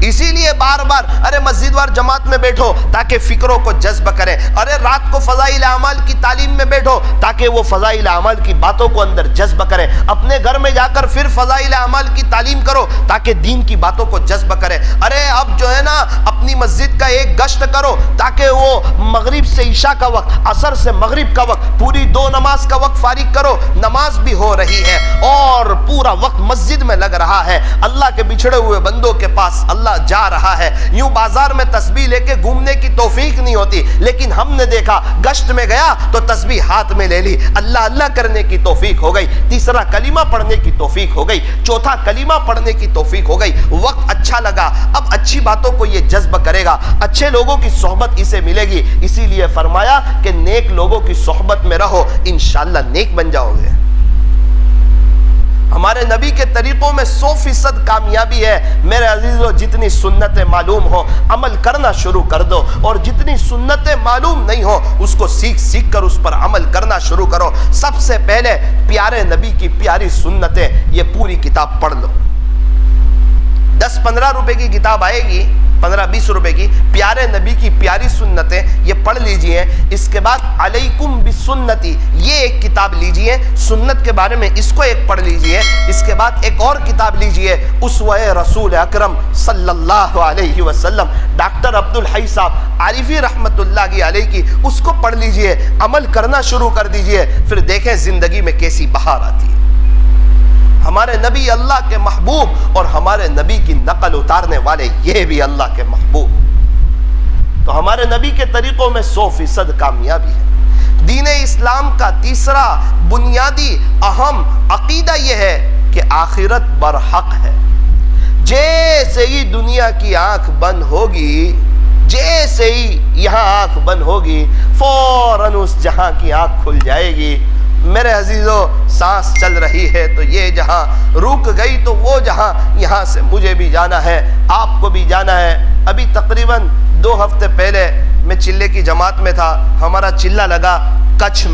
اسی لیے بار بار ارے مسجد وار جماعت میں بیٹھو تاکہ فکروں کو جذب کریں، ارے رات کو فضائل اعمال کی تعلیم میں بیٹھو تاکہ وہ فضائل اعمال کی باتوں کو اندر جذب کریں، اپنے گھر میں جا کر پھر فضائل اعمال کی تعلیم کرو تاکہ دین کی باتوں کو جذب کریں۔ ارے اب جو ہے نا اپنی مسجد کا ایک گشت کرو تاکہ وہ مغرب سے عشاء کا وقت، عصر سے مغرب کا وقت، پوری 2 نماز کا وقت فارغ کرو، نماز بھی ہو رہی ہے اور پورا وقت مسجد میں لگ رہا ہے، اللہ کے بچھڑے ہوئے بندوں کے پاس اللہ جا رہا ہے۔ یوں بازار میں تسبیح لے کے گھومنے کی توفیق نہیں ہوتی، لیکن ہم نے دیکھا گشت میں گیا تو تسبیح ہاتھ میں لے لی، اللہ اللہ کرنے کی توفیق ہو گئی، تیسرا کلمہ پڑھنے کی توفیق ہو گئی، چوتھا کلمہ پڑھنے کی توفیق ہو گئی، وقت اچھا لگا، اب اچھی باتوں کو یہ جذب کرے گا، اچھے لوگوں کی صحبت اسے ملے گی۔ اسی لیے فرمایا کہ نیک لوگوں کی صحبت میں رہو، انشاءاللہ نیک بن جاؤ گے۔ ہمارے نبی کے طریقوں میں 100% کامیابی ہے۔ میرے عزیزو، جتنی سنتیں معلوم ہو عمل کرنا شروع کر دو، اور جتنی سنتیں معلوم نہیں ہو اس کو سیکھ کر اس پر عمل کرنا شروع کرو۔ سب سے پہلے پیارے نبی کی پیاری سنتیں، یہ پوری کتاب پڑھ لو۔ 10-15 روپے کی کتاب آئے گی، 15-20 روپے کی، پیارے نبی کی پیاری سنتیں، یہ پڑھ لیجئے۔ اس کے بعد علیکم بسنتی، یہ ایک کتاب لیجئے، سنت کے بارے میں اس کو ایک پڑھ لیجئے۔ اس کے بعد ایک اور کتاب لیجئے، اسوہ رسول اکرم صلی اللہ علیہ وسلم، ڈاکٹر عبدالحی صاحب عارفی رحمت اللہ علیہ کی، اس کو پڑھ لیجئے، عمل کرنا شروع کر دیجئے، پھر دیکھیں زندگی میں کیسی بہار آتی ہے۔ ہمارے نبی اللہ کے محبوب اور ہمارے نبی کی نقل اتارنے والے یہ بھی اللہ کے محبوب، تو ہمارے نبی کے طریقوں میں 100% کامیابی ہے۔ دین اسلام کا تیسرا بنیادی اہم عقیدہ یہ ہے کہ آخرت برحق ہے. جیسے ہی دنیا کی آنکھ بند ہوگی، جیسے ہی یہاں آنکھ بند ہوگی، فوراً اس جہاں کی آنکھ کھل جائے گی. میرے عزیزو، سانس چل رہی ہے تو یہ جہاں رک گئی تو وہ جہاں، یہاں سے مجھے بھی جانا ہے، آپ کو بھی جانا ہے. ابھی تقریباً 2 ہفتے پہلے میں چلے کی جماعت میں تھا. ہمارا چلہ لگا کچھ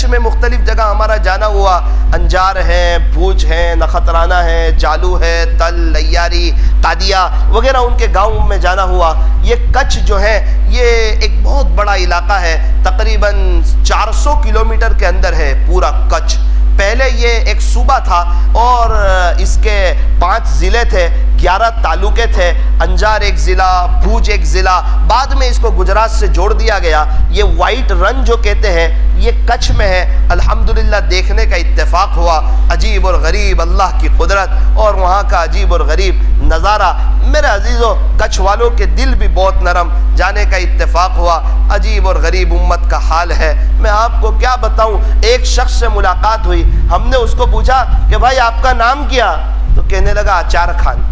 میں مختلف جگہ ہمارا جانا ہوا. انجار ہے، بھوج ہے، نخترانہ ہے، جالو ہے، تل، لیاری، قادیہ وغیرہ ان کے گاؤں میں جانا ہوا. یہ کچھ جو ہے یہ ایک بہت بڑا علاقہ ہے، تقریباً 400 کلومیٹر کے اندر ہے پورا کچھ. پہلے یہ ایک صوبہ تھا اور اس کے 5 ضلع تھے، 11 تعلقے تھے. انجار ایک ضلع، بھوج ایک ضلع. بعد میں اس کو گجرات سے جوڑ دیا گیا. یہ وائٹ رن جو کہتے ہیں یہ کچھ میں ہے. الحمدللہ دیکھنے کا اتفاق ہوا. عجیب اور غریب اللہ کی قدرت اور وہاں کا عجیب اور غریب نظارہ. میرے عزیزو، کچھ والوں کے دل بھی بہت نرم. جانے کا اتفاق ہوا. عجیب اور غریب امت کا حال ہے. میں آپ کو کیا بتاؤں. ایک شخص سے ملاقات ہوئی. ہم نے اس کو پوچھا کہ بھائی آپ کا نام کیا؟ تو کہنے لگا اچار خان.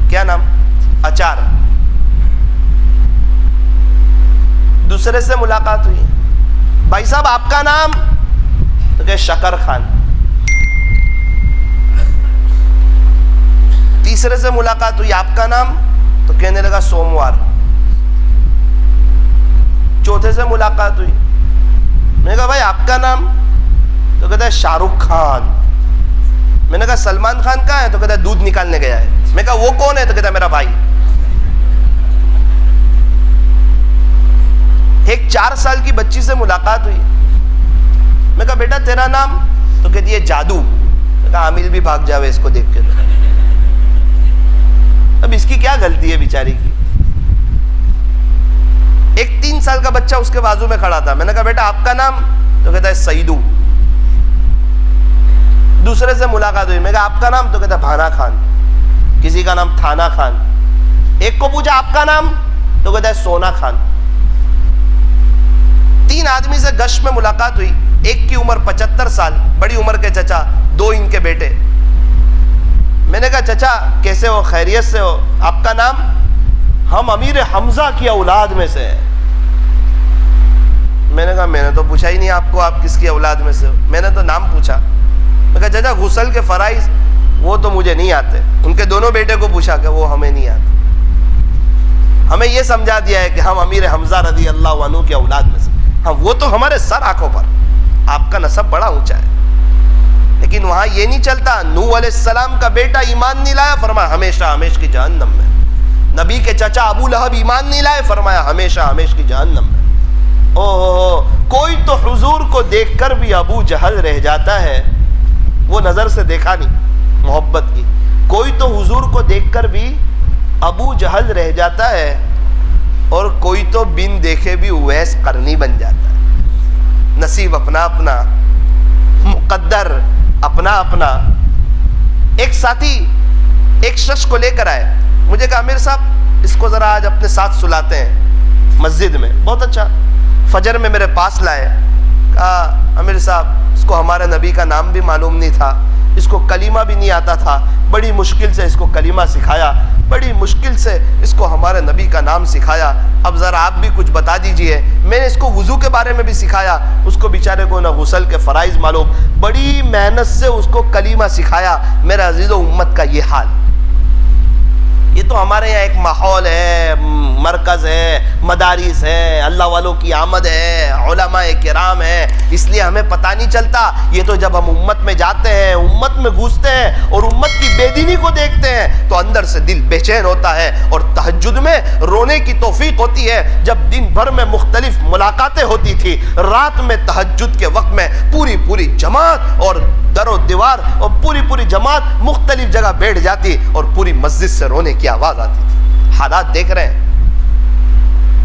کیا نام؟ اچار. دوسرے سے ملاقات ہوئی. بھائی صاحب آپ کا نام؟ تو کہ شکر خان. تیسرے سے ملاقات ہوئی. آپ کا نام؟ تو کہنے لگا سوموار. چوتھے سے ملاقات ہوئی. میں نے کہا بھائی آپ کا نام؟ تو کہتا ہے شاہ رخ خان. میں نے کہا سلمان خان کہاں ہے؟ تو کہتا ہے دودھ نکالنے گیا ہے. میں کہا وہ کون ہے؟ تو کہتا ہے میرا بھائی. ایک 4 سال کی بچی سے ملاقات ہوئی. میں کہا بیٹا تیرا نام؟ تو کہتی ہے جادو. میں کہا عامل بھی بھاگ جاوے اس کو دیکھ کے. اب اس کی کیا غلطی ہے بیچاری کی. ایک 3 سال کا بچہ اس کے بازو میں کھڑا تھا. میں نے کہا بیٹا آپ کا نام؟ تو کہتا ہے سعیدو. دوسرے سے ملاقات ہوئی. میں کہا آپ کا نام؟ تو کہتا ہے بھانا خان. کسی کا نام تھانا خان. ایک کو پوچھا آپ کا نام؟ تو کہتا ہے سونا خان. 3 آدمی سے گشت میں ملاقات ہوئی. ایک کی عمر 75 سال، بڑی عمر کے چچا، 2 ان کے بیٹے. میں نے کہا چچا کیسے ہو، خیریت سے ہو؟ آپ کا نام؟ ہم امیر حمزہ کی اولاد میں سے ہیں. میں نے کہا میں نے تو پوچھا ہی نہیں آپ کو آپ کس کی اولاد میں سے ہو. میں نے تو نام پوچھا. میں کہا چچا غسل کے فرائض وہ تو مجھے نہیں آتے. ان کے دونوں بیٹے کو پوچھا کہ وہ ہمیں نہیں آتے. ہمیں یہ سمجھا دیا ہے کہ ہم امیر حمزہ رضی اللہ عنہ کی اولاد میں سے. ہاں وہ تو ہمارے سر آنکھوں پر. آپ کا نسب بڑا اونچا ہے. لیکن وہاں یہ نہیں چلتا. نوح علیہ السلام کا بیٹا ایمان نہیں لایا، فرمایا ہمیشہ ہمیش کی جہنم میں. نبی کے چچا ابو لہب ایمان نہیں لائے، فرمایا ہمیشہ ہمیش کی جہنم میں. کوئی تو حضور کو دیکھ کر بھی ابو جہل رہ جاتا ہے. وہ نظر سے دیکھا نہیں محبت کی. کوئی تو حضور کو دیکھ کر بھی ابو جہل رہ جاتا ہے اور کوئی تو بن دیکھے بھی اویس قرنی بن جاتا ہے. نصیب اپنا اپنا، مقدر اپنا اپنا. ایک ساتھی ایک شخص کو لے کر آئے. مجھے کہا امیر صاحب اس کو ذرا آج اپنے ساتھ سلاتے ہیں مسجد میں. بہت اچھا. فجر میں میرے پاس لائے. کہا امیر صاحب اس کو ہمارے نبی کا نام بھی معلوم نہیں تھا، اس کو کلمہ بھی نہیں آتا تھا. بڑی مشکل سے اس کو کلمہ سکھایا، بڑی مشکل سے اس کو ہمارے نبی کا نام سکھایا. اب ذرا آپ بھی کچھ بتا دیجئے. میں نے اس کو وضو کے بارے میں بھی سکھایا. اس کو بیچارے کو نہ غسل کے فرائض معلوم. بڑی محنت سے اس کو کلمہ سکھایا. میرا عزیز و امت کا یہ حال. یہ تو ہمارے یہاں ایک ماحول ہے، مرکز ہے، مدارس ہے، اللہ والوں کی آمد ہے، علماء کرام ہے، اس لیے ہمیں پتہ نہیں چلتا. یہ تو جب ہم امت میں جاتے ہیں، امت میں گھستے ہیں اور امت کی بے دینی کو دیکھتے ہیں تو اندر سے دل بے چین ہوتا ہے اور تہجد میں رونے کی توفیق ہوتی ہے. جب دن بھر میں مختلف ملاقاتیں ہوتی تھی، رات میں تہجد کے وقت میں پوری جماعت اور در و دیوار اور پوری جماعت مختلف جگہ بیٹھ جاتی اور پوری مسجد سے رونے کی آواز آتی تھی. حالات دیکھ رہے ہیں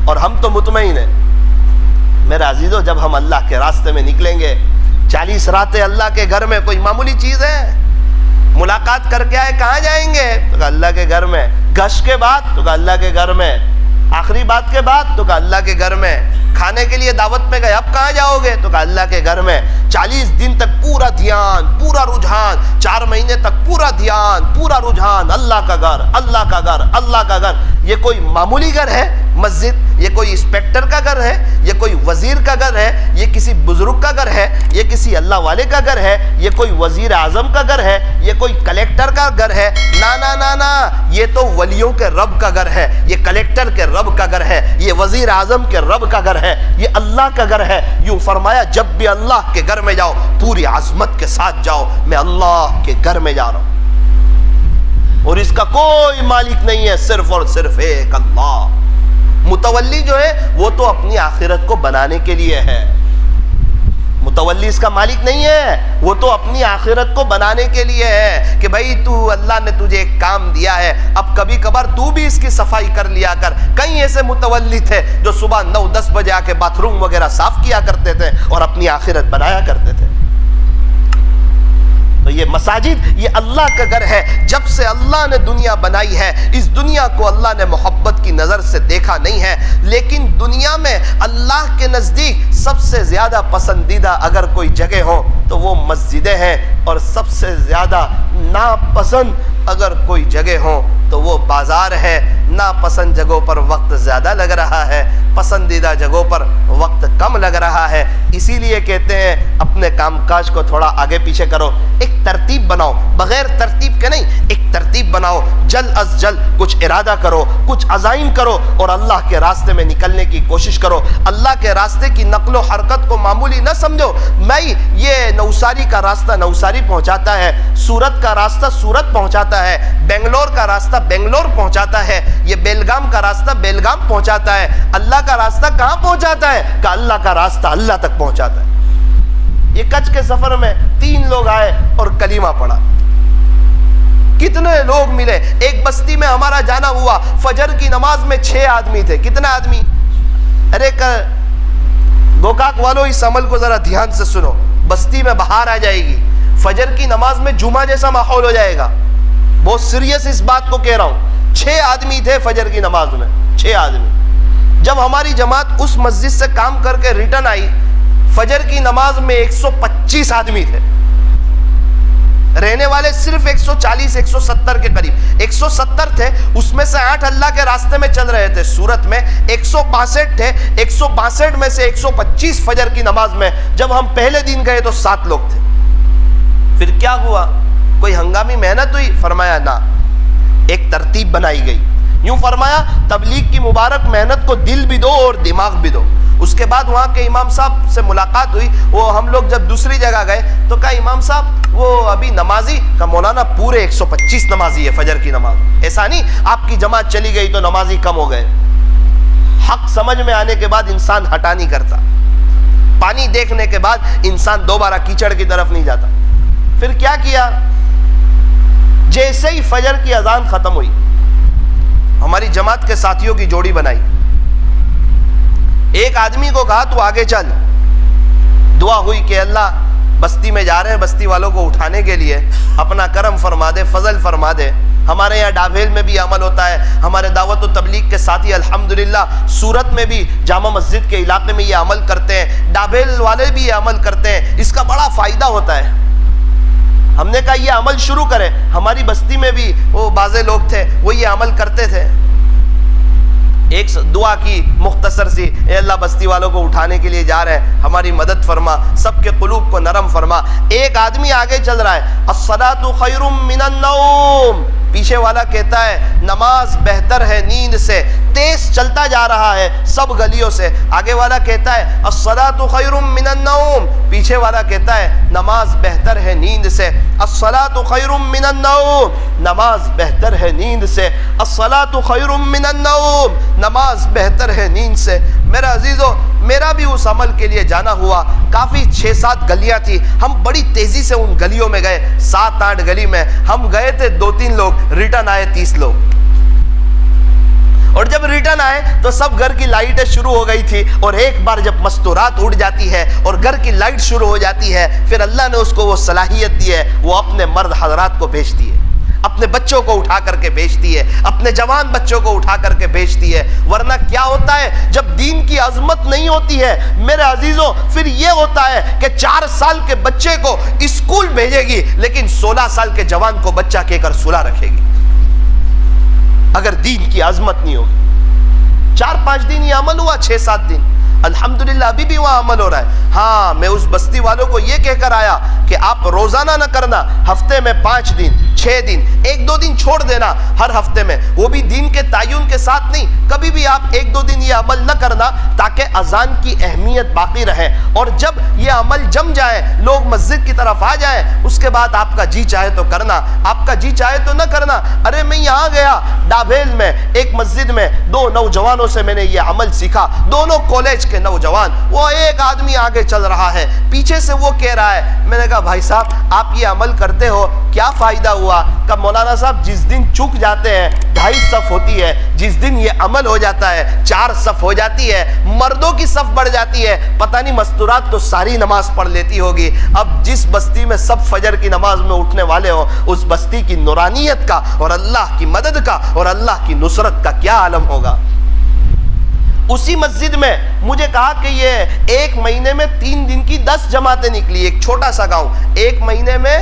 اور ہم تو مطمئن ہیں. میرے عزیزو جب ہم اللہ کے راستے میں نکلیں گے، 40 راتیں اللہ کے گھر میں کوئی معمولی چیز ہے؟ ملاقات کر کے آئے کہاں جائیں گے؟ تو کہا اللہ کے گھر میں. گھش کے بعد تو کہا اللہ کے گھر میں. آخری بات کے بعد تو کہا اللہ کے گھر میں کھانے کے لیے دعوت میں گئے، اب کہاں جاؤ گے؟ تو کہا اللہ کے گھر میں 40 دن تک پورا دھیان، پورا رجحان، 4 مہینے تک پورا دھیان، پورا رجحان، اللہ کا گھر، اللہ کا گھر، اللہ کا گھر۔ یہ کوئی معمولی گھر ہے مسجد؟ یہ کوئی انسپیکٹر کا گھر ہے؟ یہ کوئی وزیر کا گھر ہے؟ یہ کسی بزرگ کا گھر ہے؟ یہ کسی اللہ والے کا گھر ہے؟ یہ کوئی وزیر اعظم کا گھر ہے؟ یہ کوئی کلیکٹر کا گھر ہے؟ نا نا نا نا، یہ تو ولیوں کے رب کا گھر ہے، یہ کلیکٹر کے رب کا گھر ہے، یہ وزیر اعظم کے رب کا گھر ہے، یہ اللہ کا گھر ہے۔ یوں فرمایا جب بھی اللہ کے گھر میں جاؤ پوری عظمت کے ساتھ جاؤ، میں اللہ کے گھر میں جا رہا ہوں اور اس کا کوئی مالک نہیں ہے، صرف اور صرف ایک اللہ۔ متولی جو ہے وہ تو اپنی آخرت کو بنانے کے لیے ہے، متولی اس کا مالک نہیں ہے، وہ تو اپنی آخرت کو بنانے کے لیے ہے کہ بھائی تو اللہ نے تجھے ایک کام دیا ہے، اب کبھی کبھار تو بھی اس کی صفائی کر لیا کر۔ کئی ایسے متولی تھے جو صبح 9-10 بجے آ کے باتھ روم وغیرہ صاف کیا کرتے تھے اور اپنی آخرت بنایا کرتے تھے۔ تو یہ مساجد یہ اللہ کا گھر ہے۔ جب سے اللہ نے دنیا بنائی ہے اس دنیا کو اللہ نے محبت کی نظر سے دیکھا نہیں ہے، لیکن دنیا میں اللہ کے نزدیک سب سے زیادہ پسندیدہ اگر کوئی جگہ ہو تو وہ مسجدیں ہیں، اور سب سے زیادہ ناپسند اگر کوئی جگہ ہو تو وہ بازار ہے۔ ناپسند جگہوں پر وقت زیادہ لگ رہا ہے، پسندیدہ جگہوں پر وقت کم لگ رہا ہے۔ اسی لیے کہتے ہیں اپنے کام کاج کو تھوڑا آگے پیچھے کرو، ایک ترتیب بناؤ، بغیر ترتیب کے نہیں، ایک ترتیب بناؤ، جلد از جلد کچھ ارادہ کرو، کچھ عزائم کرو اور اللہ کے راستے میں نکلنے کی کوشش کرو۔ اللہ کے راستے کی نقل و حرکت کو معمولی نہ سمجھو، میں یہ نوساری کا راستہ نوساری پہنچاتا ہے، سورت کا راستہ سورت پہنچاتا ہے، بنگلور کا راستہ بنگلور پہنچاتا ہے، یہ بیلگام کا راستہ بیلگام پہنچاتا ہے۔ اللہ کا راستہ کہاں پہنچاتا ہے؟ کہ اللہ کا راستہ اللہ تک پہنچاتا ہے۔ یہ کچھ کے سفر میں 3 لوگ آئے اور کلمہ پڑھا، کتنے لوگ ملے۔ ایک بستی میں ہمارا جانا ہوا، فجر کی نماز میں 6 آدمی تھے۔ کتنا آدمی؟ ارے گوکاک والوں اس عمل کو ذرا دھیان سے سنو، بستی میں بہار آ جائے گی، فجر کی نماز میں جمعہ جیسا ماحول ہو جائے گا۔ بہت سیریس اس بات کو کہہ رہا ہوں۔ 6 آدمی تھے فجر کی نماز میں، 6 آدمی۔ جب ہماری جماعت اس مسجد سے کام کر کے ریٹرن آئی، فجر کی نماز میں 125 آدمی تھے، رہنے والے صرف 140-170 کے قریب۔ 170 تھے، اس میں سے 8 اللہ کے راستے میں چل رہے تھے سورت میں، 162 تھے، 162 میں سے 125 فجر کی نماز میں۔ جب ہم پہلے دن گئے تو 7 لوگ تھے۔ پھر کیا ہوا؟ کوئی ہنگامی محنت ہوئی؟ فرمایا نہ، ایک ترتیب بنائی گئی۔ یوں فرمایا تبلیغ کی مبارک محنت کو دل بھی دو اور دماغ بھی دو۔ اس کے بعد وہاں کے امام صاحب سے ملاقات ہوئی، وہ ہم لوگ جب دوسری جگہ گئے تو کہا امام صاحب وہ ابھی نمازی کا مولانا پورے 125 نمازی ہے فجر کی نماز، ایسا نہیں آپ کی جماعت چلی گئی تو نمازی کم ہو گئے۔ حق سمجھ میں آنے کے بعد انسان ہٹا نہیں کرتا، پانی دیکھنے کے بعد انسان دوبارہ کیچڑ کی طرف نہیں جاتا۔ پھر کیا کیا؟ جیسے ہی فجر کی اذان ختم ہوئی ہماری جماعت کے ساتھیوں کی جوڑی بنائی، ایک آدمی کو کہا تو آگے چل۔ دعا ہوئی کہ اللہ بستی میں جا رہے ہیں، بستی والوں کو اٹھانے کے لیے اپنا کرم فرما دے، فضل فرما دے۔ ہمارے یہاں ڈابھیل میں بھی عمل ہوتا ہے، ہمارے دعوت و تبلیغ کے ساتھی الحمدللہ سورت میں بھی جامع مسجد کے علاقے میں یہ عمل کرتے ہیں، ڈابھیل والے بھی یہ عمل کرتے ہیں، اس کا بڑا فائدہ ہوتا ہے۔ ہم نے کہا یہ عمل شروع کریں، ہماری بستی میں بھی وہ بعضے لوگ تھے وہ یہ عمل کرتے تھے۔ ایک دعا کی مختصر سی، اے اللہ بستی والوں کو اٹھانے کے لیے جا رہے ہیں، ہماری مدد فرما، سب کے قلوب کو نرم فرما۔ ایک آدمی آگے چل رہا ہے، الصلاۃ خیر من النوم، پیچھے والا کہتا ہے نماز بہتر ہے نیند سے، تیز چلتا جا رہا ہے سب گلیوں سے۔ آگے والا کہتا ہے الصلاۃ خیر من النوم، پیچھے والا کہتا ہے نماز بہتر ہے نیند سے۔ الصلاۃ خیر من النوم، نماز بہتر ہے نیند سے۔ الصلاۃ خیر من النوم، نماز بہتر ہے نیند سے۔ میرا عزیزو، میرا بھی اس عمل کے لیے جانا ہوا، کافی 6-7 گلیاں تھی، ہم بڑی تیزی سے ان گلیوں میں گئے، 7-8 گلی میں ہم گئے تھے، 2-3 لوگ، ریٹرن آئے 30 لوگ۔ اور جب ریٹرن آئے تو سب گھر کی لائٹیں شروع ہو گئی تھی، اور ایک بار جب مستورات اڑ جاتی ہے اور گھر کی لائٹ شروع ہو جاتی ہے، پھر اللہ نے اس کو وہ صلاحیت دی ہے، وہ اپنے مرد حضرات کو بھیجتی ہے۔ اپنے بچوں کو اٹھا کر کے بھیجتی ہے، اپنے جوان بچوں کو اٹھا کر کے بھیجتی ہے. ورنہ کیا ہوتا ہے جب دین کی عظمت نہیں ہوتی ہے میرے عزیزوں، پھر یہ ہوتا ہے کہ 4 سال کے بچے کو اسکول بھیجے گی لیکن 16 سال کے جوان کو بچہ کہہ کر سلا رکھے گی. اگر دین کی عظمت نہیں ہوگی. 4-5 دن یہ عمل ہوا، 6-7 دن الحمدللہ ابھی بھی وہاں عمل ہو رہا ہے. ہاں میں اس بستی والوں کو یہ کہہ کر آیا کہ آپ روزانہ نہ کرنا، ہفتے میں 5 دن 6 دن 1-2 دن چھوڑ دینا ہر ہفتے میں، وہ بھی دین کے تعین کے ساتھ نہیں. کبھی بھی آپ 1-2 دن یہ عمل نہ کرنا تاکہ اذان کی اہمیت باقی رہے، اور جب یہ عمل جم جائے لوگ مسجد کی طرف آ جائیں اس کے بعد آپ کا جی چاہے تو کرنا، آپ کا جی چاہے تو نہ کرنا. ارے میں یہاں گیا ڈابھیل میں ایک مسجد میں 2 نوجوانوں سے میں نے یہ عمل سیکھا، دونوں کالج کے نوجوان. وہ ایک آدمی آگے چل رہا ہے، پیچھے سے وہ کہہ رہا ہے. میں نے کہا بھائی صاحب آپ یہ عمل کرتے ہو کیا فائدہ ہوا؟ کہ مولانا صاحب جس دن چک جاتے ہیں 2.5 صف ہوتی ہے، جس دن یہ عمل ہو جاتا ہے 4 صف ہو جاتی ہے، مردوں کی صف بڑھ جاتی ہے. پتہ نہیں مستورات تو ساری نماز پڑھ لیتی ہوگی. اب جس بستی میں سب فجر کی نماز میں اٹھنے والے ہوں اس بستی کی نورانیت کا اور اللہ کی مدد کا اور اللہ کی نصرت کا کیا عالم ہوگا. اسی مسجد میں مجھے کہا کہ یہ 1 مہینے میں 3 دن کی 10 جماعتیں نکلی. ایک چھوٹا سا گاؤں، 1 مہینے میں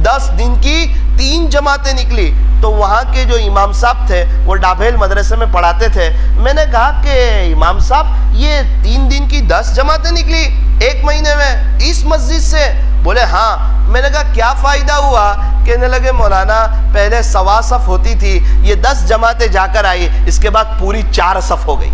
10 دن کی 3 جماعتیں نکلی. تو وہاں کے جو امام صاحب تھے وہ ڈابھیل مدرسے میں پڑھاتے تھے. میں نے کہا کہ امام صاحب یہ 3 دن کی 10 جماعتیں نکلی 1 مہینے میں اس مسجد سے؟ بولے ہاں. میں نے کہا کیا فائدہ ہوا؟ کہنے لگے مولانا پہلے 1.25 صف ہوتی تھی، یہ 10 جماعتیں جا کر آئی، اس کے بعد پوری 4 صف ہو گئی،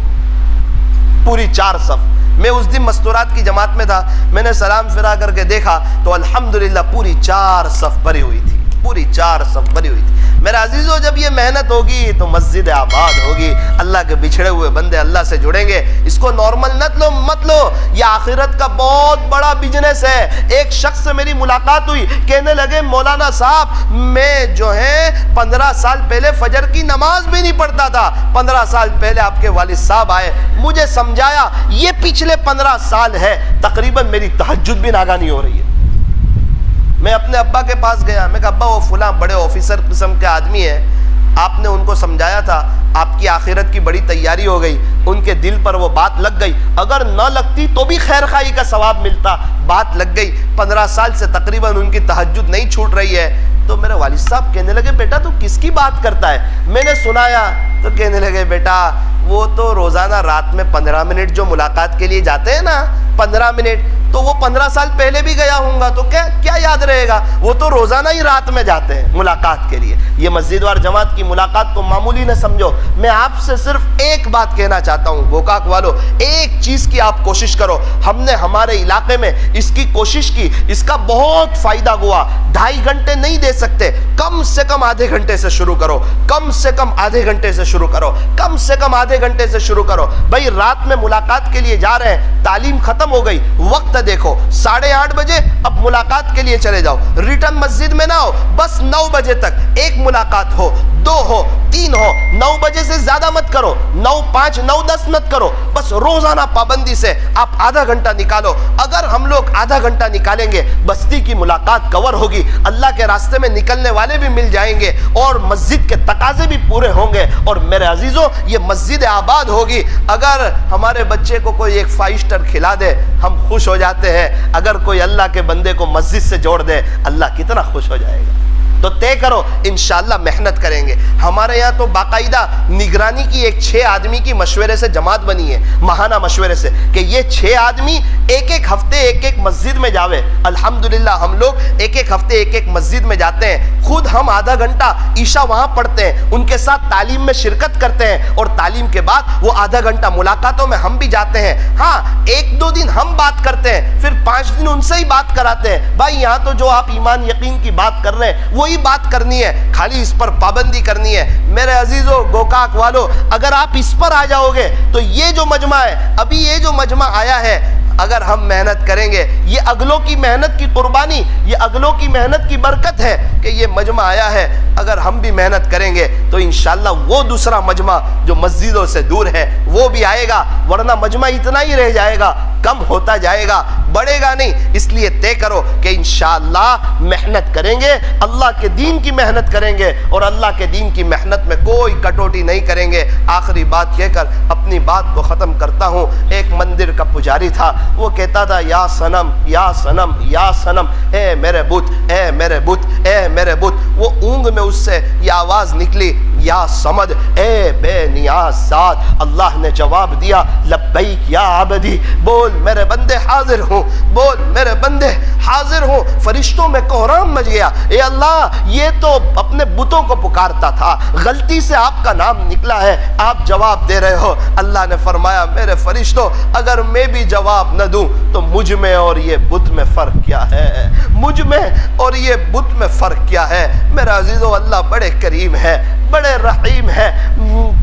پوری 4 صف. میں اس دن مستورات کی جماعت میں تھا، میں نے سلام پھرا کر کے دیکھا تو الحمدللہ پوری 4 صف بھری ہوئی تھی، پوری 4 صف بھری ہوئی تھی. میرے عزیزو جب یہ محنت ہوگی تو مسجد آباد ہوگی، اللہ کے بچھڑے ہوئے بندے اللہ سے جڑیں گے. اس کو نارمل مت لو، یہ آخرت کا بہت بڑا بزنس ہے. ایک شخص سے میری ملاقات ہوئی، کہنے لگے مولانا صاحب میں جو ہے 15 سال پہلے فجر کی نماز بھی نہیں پڑھتا تھا. 15 سال پہلے آپ کے والد صاحب آئے، مجھے سمجھایا یہ پچھلے 15 سال ہے تقریباً میری تہجد بھی ناگا نہیں ہو رہی ہے. میں اپنے ابا کے پاس گیا، میں کہا ابا وہ فلاں بڑے آفیسر قسم کے آدمی ہیں، آپ نے ان کو سمجھایا تھا، آپ کی آخرت کی بڑی تیاری ہو گئی، ان کے دل پر وہ بات لگ گئی، اگر نہ لگتی تو بھی خیر خواہی کا ثواب ملتا، بات لگ گئی. 15 سال سے تقریباً ان کی تہجد نہیں چھوٹ رہی ہے. تو میرے والد صاحب کہنے لگے بیٹا تو کس کی بات کرتا ہے؟ میں نے سنایا تو کہنے لگے بیٹا وہ تو روزانہ رات میں 15 منٹ جو ملاقات کے لیے جاتے ہیں نا 15 منٹ، تو وہ 15 سال پہلے بھی گیا ہوں گا تو کیا یاد رہے گا؟ وہ تو روزانہ ہی رات میں جاتے ہیں ملاقات کے لیے. یہ مسجد وار جماعت کی ملاقات کو معمولی نہ سمجھو. میں آپ سے صرف ایک بات کہنا چاہتا ہوں گوکاک والو، ایک چیز کی آپ کوشش کرو. ہم نے ہمارے علاقے میں اس کی کوشش کی، اس کا بہت فائدہ ہوا. 2.5 گھنٹے نہیں دے سکتے، کم سے کم آدھے گھنٹے سے شروع کرو، کم سے کم آدھے گھنٹے سے شروع کرو، کم سے کم آدھے گھنٹے سے شروع کرو. بھائی رات میں ملاقات کے لیے جا رہے ہیں، تعلیم ختم ہو گئی، وقت دیکھو 8:30 بجے اب ملاقات کے لیے چلے جاؤ. ریٹرن مسجد میں نہ ہو، بس 9 بجے تک ایک ملاقات ہو، 2 ہو، 3 ہو. 9 بجے سے زیادہ مت کرو، 9:05 9:10 مت کرو. بس روزانہ پابندی سے آپ آدھا گھنٹہ نکالو. اگر ہم لوگ آدھا گھنٹہ نکالیں گے بستی کی ملاقات کور ہوگی، اللہ کے راستے میں نکلنے والے بھی مل جائیں گے اور مسجد کے تقاضے بھی پورے ہوں گے. اور میرے عزیزوں یہ مسجد آباد ہوگی. اگر ہمارے بچے کو کوئی ایک 5 اسٹار کھلا دے ہم خوش ہو جاتے ہیں، اگر کوئی اللہ کے بندے کو مسجد سے جوڑ دے اللہ کتنا خوش ہو جائے گا. تو طے کرو انشاءاللہ محنت کریں گے. ہمارے یہاں تو باقاعدہ نگرانی کی ایک 6 آدمی کی مشورے سے جماعت بنی ہے، ماہانہ مشورے سے، کہ یہ 6 آدمی ایک ہفتے ایک مسجد میں جاوے. الحمدللہ ہم لوگ ایک ہفتے ایک مسجد میں جاتے ہیں. خود ہم آدھا گھنٹہ عشاء وہاں پڑھتے ہیں، ان کے ساتھ تعلیم میں شرکت کرتے ہیں اور تعلیم کے بعد وہ آدھا گھنٹہ ملاقاتوں میں ہم بھی جاتے ہیں. ہاں 1-2 دن ہم بات کرتے ہیں، پھر 5 دن ان سے ہی بات کراتے ہیں. بھائی یہاں تو جو آپ ایمان یقین کی بات کر رہے ہیں وہی بات کرنی ہے، خالی اس پر پابندی کرنی ہے. میرے عزیزو گوکاک والو اگر آپ اس پر آ جاؤ گے تو یہ جو مجمع ہے، ابھی یہ جو مجمع آیا ہے، اگر ہم محنت کریں گے، یہ اگلوں کی محنت کی قربانی، یہ اگلوں کی محنت کی برکت ہے کہ یہ مجمع آیا ہے. اگر ہم بھی محنت کریں گے تو انشاءاللہ وہ دوسرا مجمع جو مسجدوں سے دور ہے وہ بھی آئے گا، ورنہ مجمع اتنا ہی رہ جائے گا. کم ہوتا جائے گا، بڑھے گا نہیں۔ اس لیے طے کرو کہ انشاءاللہ محنت کریں گے، اللہ کے دین کی محنت کریں گے، اور اللہ کے دین کی محنت میں کوئی کٹوٹی نہیں کریں گے۔ آخری بات کہہ کر اپنی بات کو ختم کرتا ہوں۔ ایک مندر کا پجاری تھا، وہ کہتا تھا یا صنم یا صنم یا صنم، اے میرے بت، اے میرے بت، اے میرے بت۔ وہ اونگ میں اس سے یہ آواز نکلی یا صمد، اے بے نیاز ذات۔ اللہ نے جواب دیا لبیک یا عبدی، بول میرے بندے حاضر ہوں، بول میرے بندے حاضر ہوں۔ فرشتوں میں کوہرام مچ گیا، اے اللہ یہ تو اپنے بتوں کو پکارتا تھا، غلطی سے آپ کا نام نکلا ہے، آپ جواب دے رہے ہو۔ اللہ نے فرمایا میرے فرشتوں اگر میں بھی جواب نہ دوں تو مجھ میں اور یہ بت میں فرق کیا ہے، مجھ میں اور یہ بت میں فرق کیا ہے۔ میرا عزیزو اللہ بڑے کریم ہے، بڑے رحیم ہے۔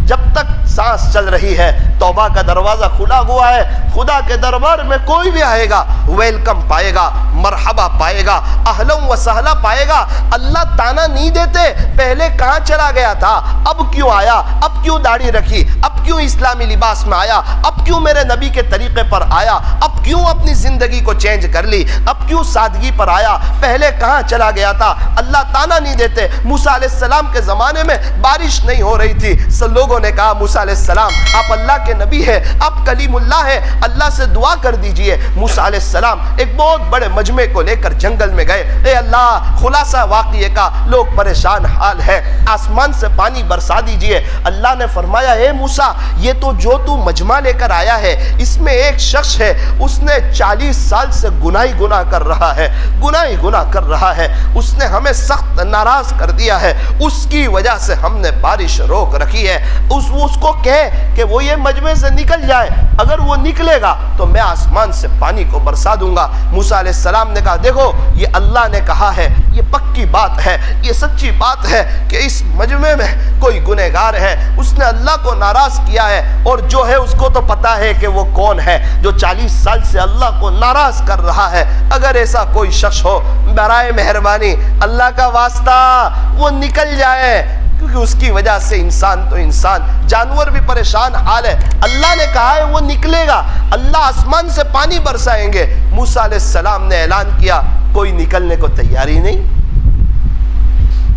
جب تک سانس چل رہی ہے توبہ کا دروازہ کھلا ہوا ہے، خدا کے دربار میں کوئی بھی آئے گا ویلکم پائے گا، مرحبا پائے گا، اہلا و سہلا پائے گا۔ اللہ تانا نہیں دیتے پہلے کہاں چلا گیا تھا، اب کیوں آیا، اب کیوں داڑھی رکھی، اب کیوں اسلامی لباس میں آیا، اب کیوں میرے نبی کے طریقے پر آیا، اب کیوں اپنی زندگی کو چینج کر لی، اب کیوں سادگی پر آیا، پہلے کہاں چلا گیا تھا۔ اللہ تانا نہیں دیتے۔ موسیٰ علیہ السلام کے زمانے میں بارش نہیں ہو رہی تھی، سب لوگوں نے کہا موسیٰ علیہ السلام آپ اللہ کے نبی ہے، آپ کلیم اللہ ہے، اللہ سے دعا کر دیجئے۔ موسیٰ علیہ السلام ایک بہت بڑے مجمع کو لے کر جنگل میں گئے، اے اللہ خلاصہ واقعے کا لوگ پریشان حال ہے، آسمان سے پانی برسا دیجئے۔ اللہ نے فرمایا اے موسیٰ یہ تو جو تو مجمع لے کر آیا ہے اس میں ایک شخص ہے، اس نے 40 سال سے گناہ ہی گناہ کر رہا ہے، گناہ ہی گناہ کر رہا ہے، اس نے ہمیں سخت ناراض کر دیا ہے، اس کی وجہ سے ہم نے بارش روک رکھی ہے۔ اس کو کہے کہ وہ یہ مجمع سے نکل جائے، اگر وہ نکلے گا تو میں آسمان سے پانی کو برسا دوں گا۔ موسیٰ علیہ السلام نے کہا دیکھو یہ اللہ نے کہا ہے، یہ پکی بات ہے، یہ سچی بات ہے کہ اس مجمع میں کوئی گنہگار ہے، اس نے اللہ کو ناراض کیا ہے، اور جو ہے اس کو تو پتا ہے کہ وہ کون ہے جو 40 سال سے اللہ کو ناراض کر رہا ہے۔ اگر ایسا کوئی شخص ہو برائے مہربانی اللہ کا واسطہ وہ نکل جائے، کیونکہ اس کی وجہ سے انسان تو انسان، جانور بھی پریشان حال ہے۔ اللہ نے کہا ہے وہ نکلے گا، اللہ آسمان سے پانی برسائیں گے۔ موسیٰ علیہ السلام نے اعلان کیا، کوئی نکلنے کو تیار ہی نہیں،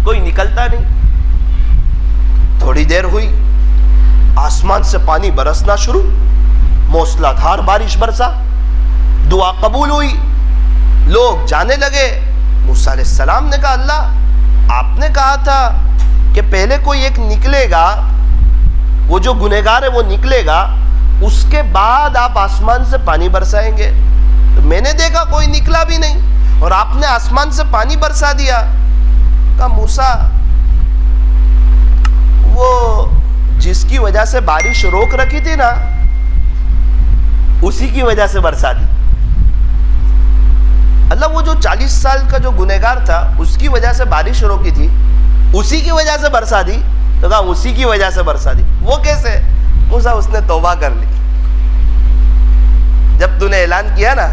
کوئی نکلتا نہیں۔ تھوڑی دیر ہوئی، آسمان سے پانی برسنا شروع، موسلا دھار بارش برسا، دعا قبول ہوئی، لوگ جانے لگے۔ موسیٰ علیہ السلام نے کہا اللہ آپ نے کہا تھا کہ پہلے کوئی ایک نکلے گا، وہ جو گنہگار ہے وہ نکلے گا، اس کے بعد آپ آسمان سے پانی برسائیں گے۔ تو میں نے دیکھا کوئی نکلا بھی نہیں اور آپ نے آسمان سے پانی برسا دیا۔ کہا موسیٰ وہ جس کی وجہ سے بارش روک رکھی تھی نا اسی کی وجہ سے برسا دی۔ اللہ وہ جو 40 سال کا جو گنہگار تھا اس کی وجہ سے بارش روکی تھی اسی کی وجہ سے برسا دی۔ تو کہا اسی کی وجہ سے برسا دی، وہ کیسے؟ موسیٰ اس نے توبہ کر لی، جب تو نے اعلان کیا نا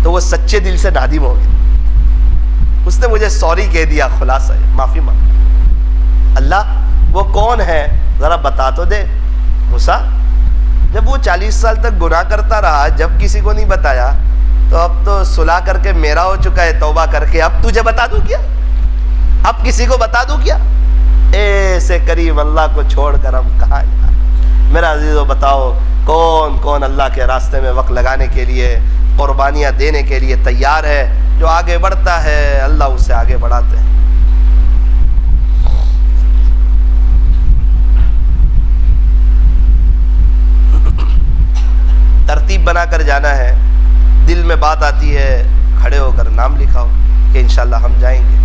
تو وہ سچے دل سے نادم ہو گیا، اس نے مجھے سوری کہہ دیا، خلاصہ ہے معافی مانگ۔ اللہ وہ کون ہے ذرا بتا تو دے۔ موسیٰ جب وہ 40 سال تک گناہ کرتا رہا، جب کسی کو نہیں بتایا، تو اب تو صلح کر کے میرا ہو چکا ہے، توبہ کر کے اب تجھے بتا دوں کیا، اب کسی کو بتا دوں کیا؟ ایسے کریم اللہ کو چھوڑ کر ہم کہاں جائیں؟ میرا عزیزو بتاؤ کون کون اللہ کے راستے میں وقت لگانے کے لیے، قربانیاں دینے کے لیے تیار ہے؟ جو آگے بڑھتا ہے اللہ اسے آگے بڑھاتے ہیں۔ ترتیب بنا کر جانا ہے، دل میں بات آتی ہے کھڑے ہو کر نام لکھاؤ کہ انشاءاللہ ہم جائیں گے۔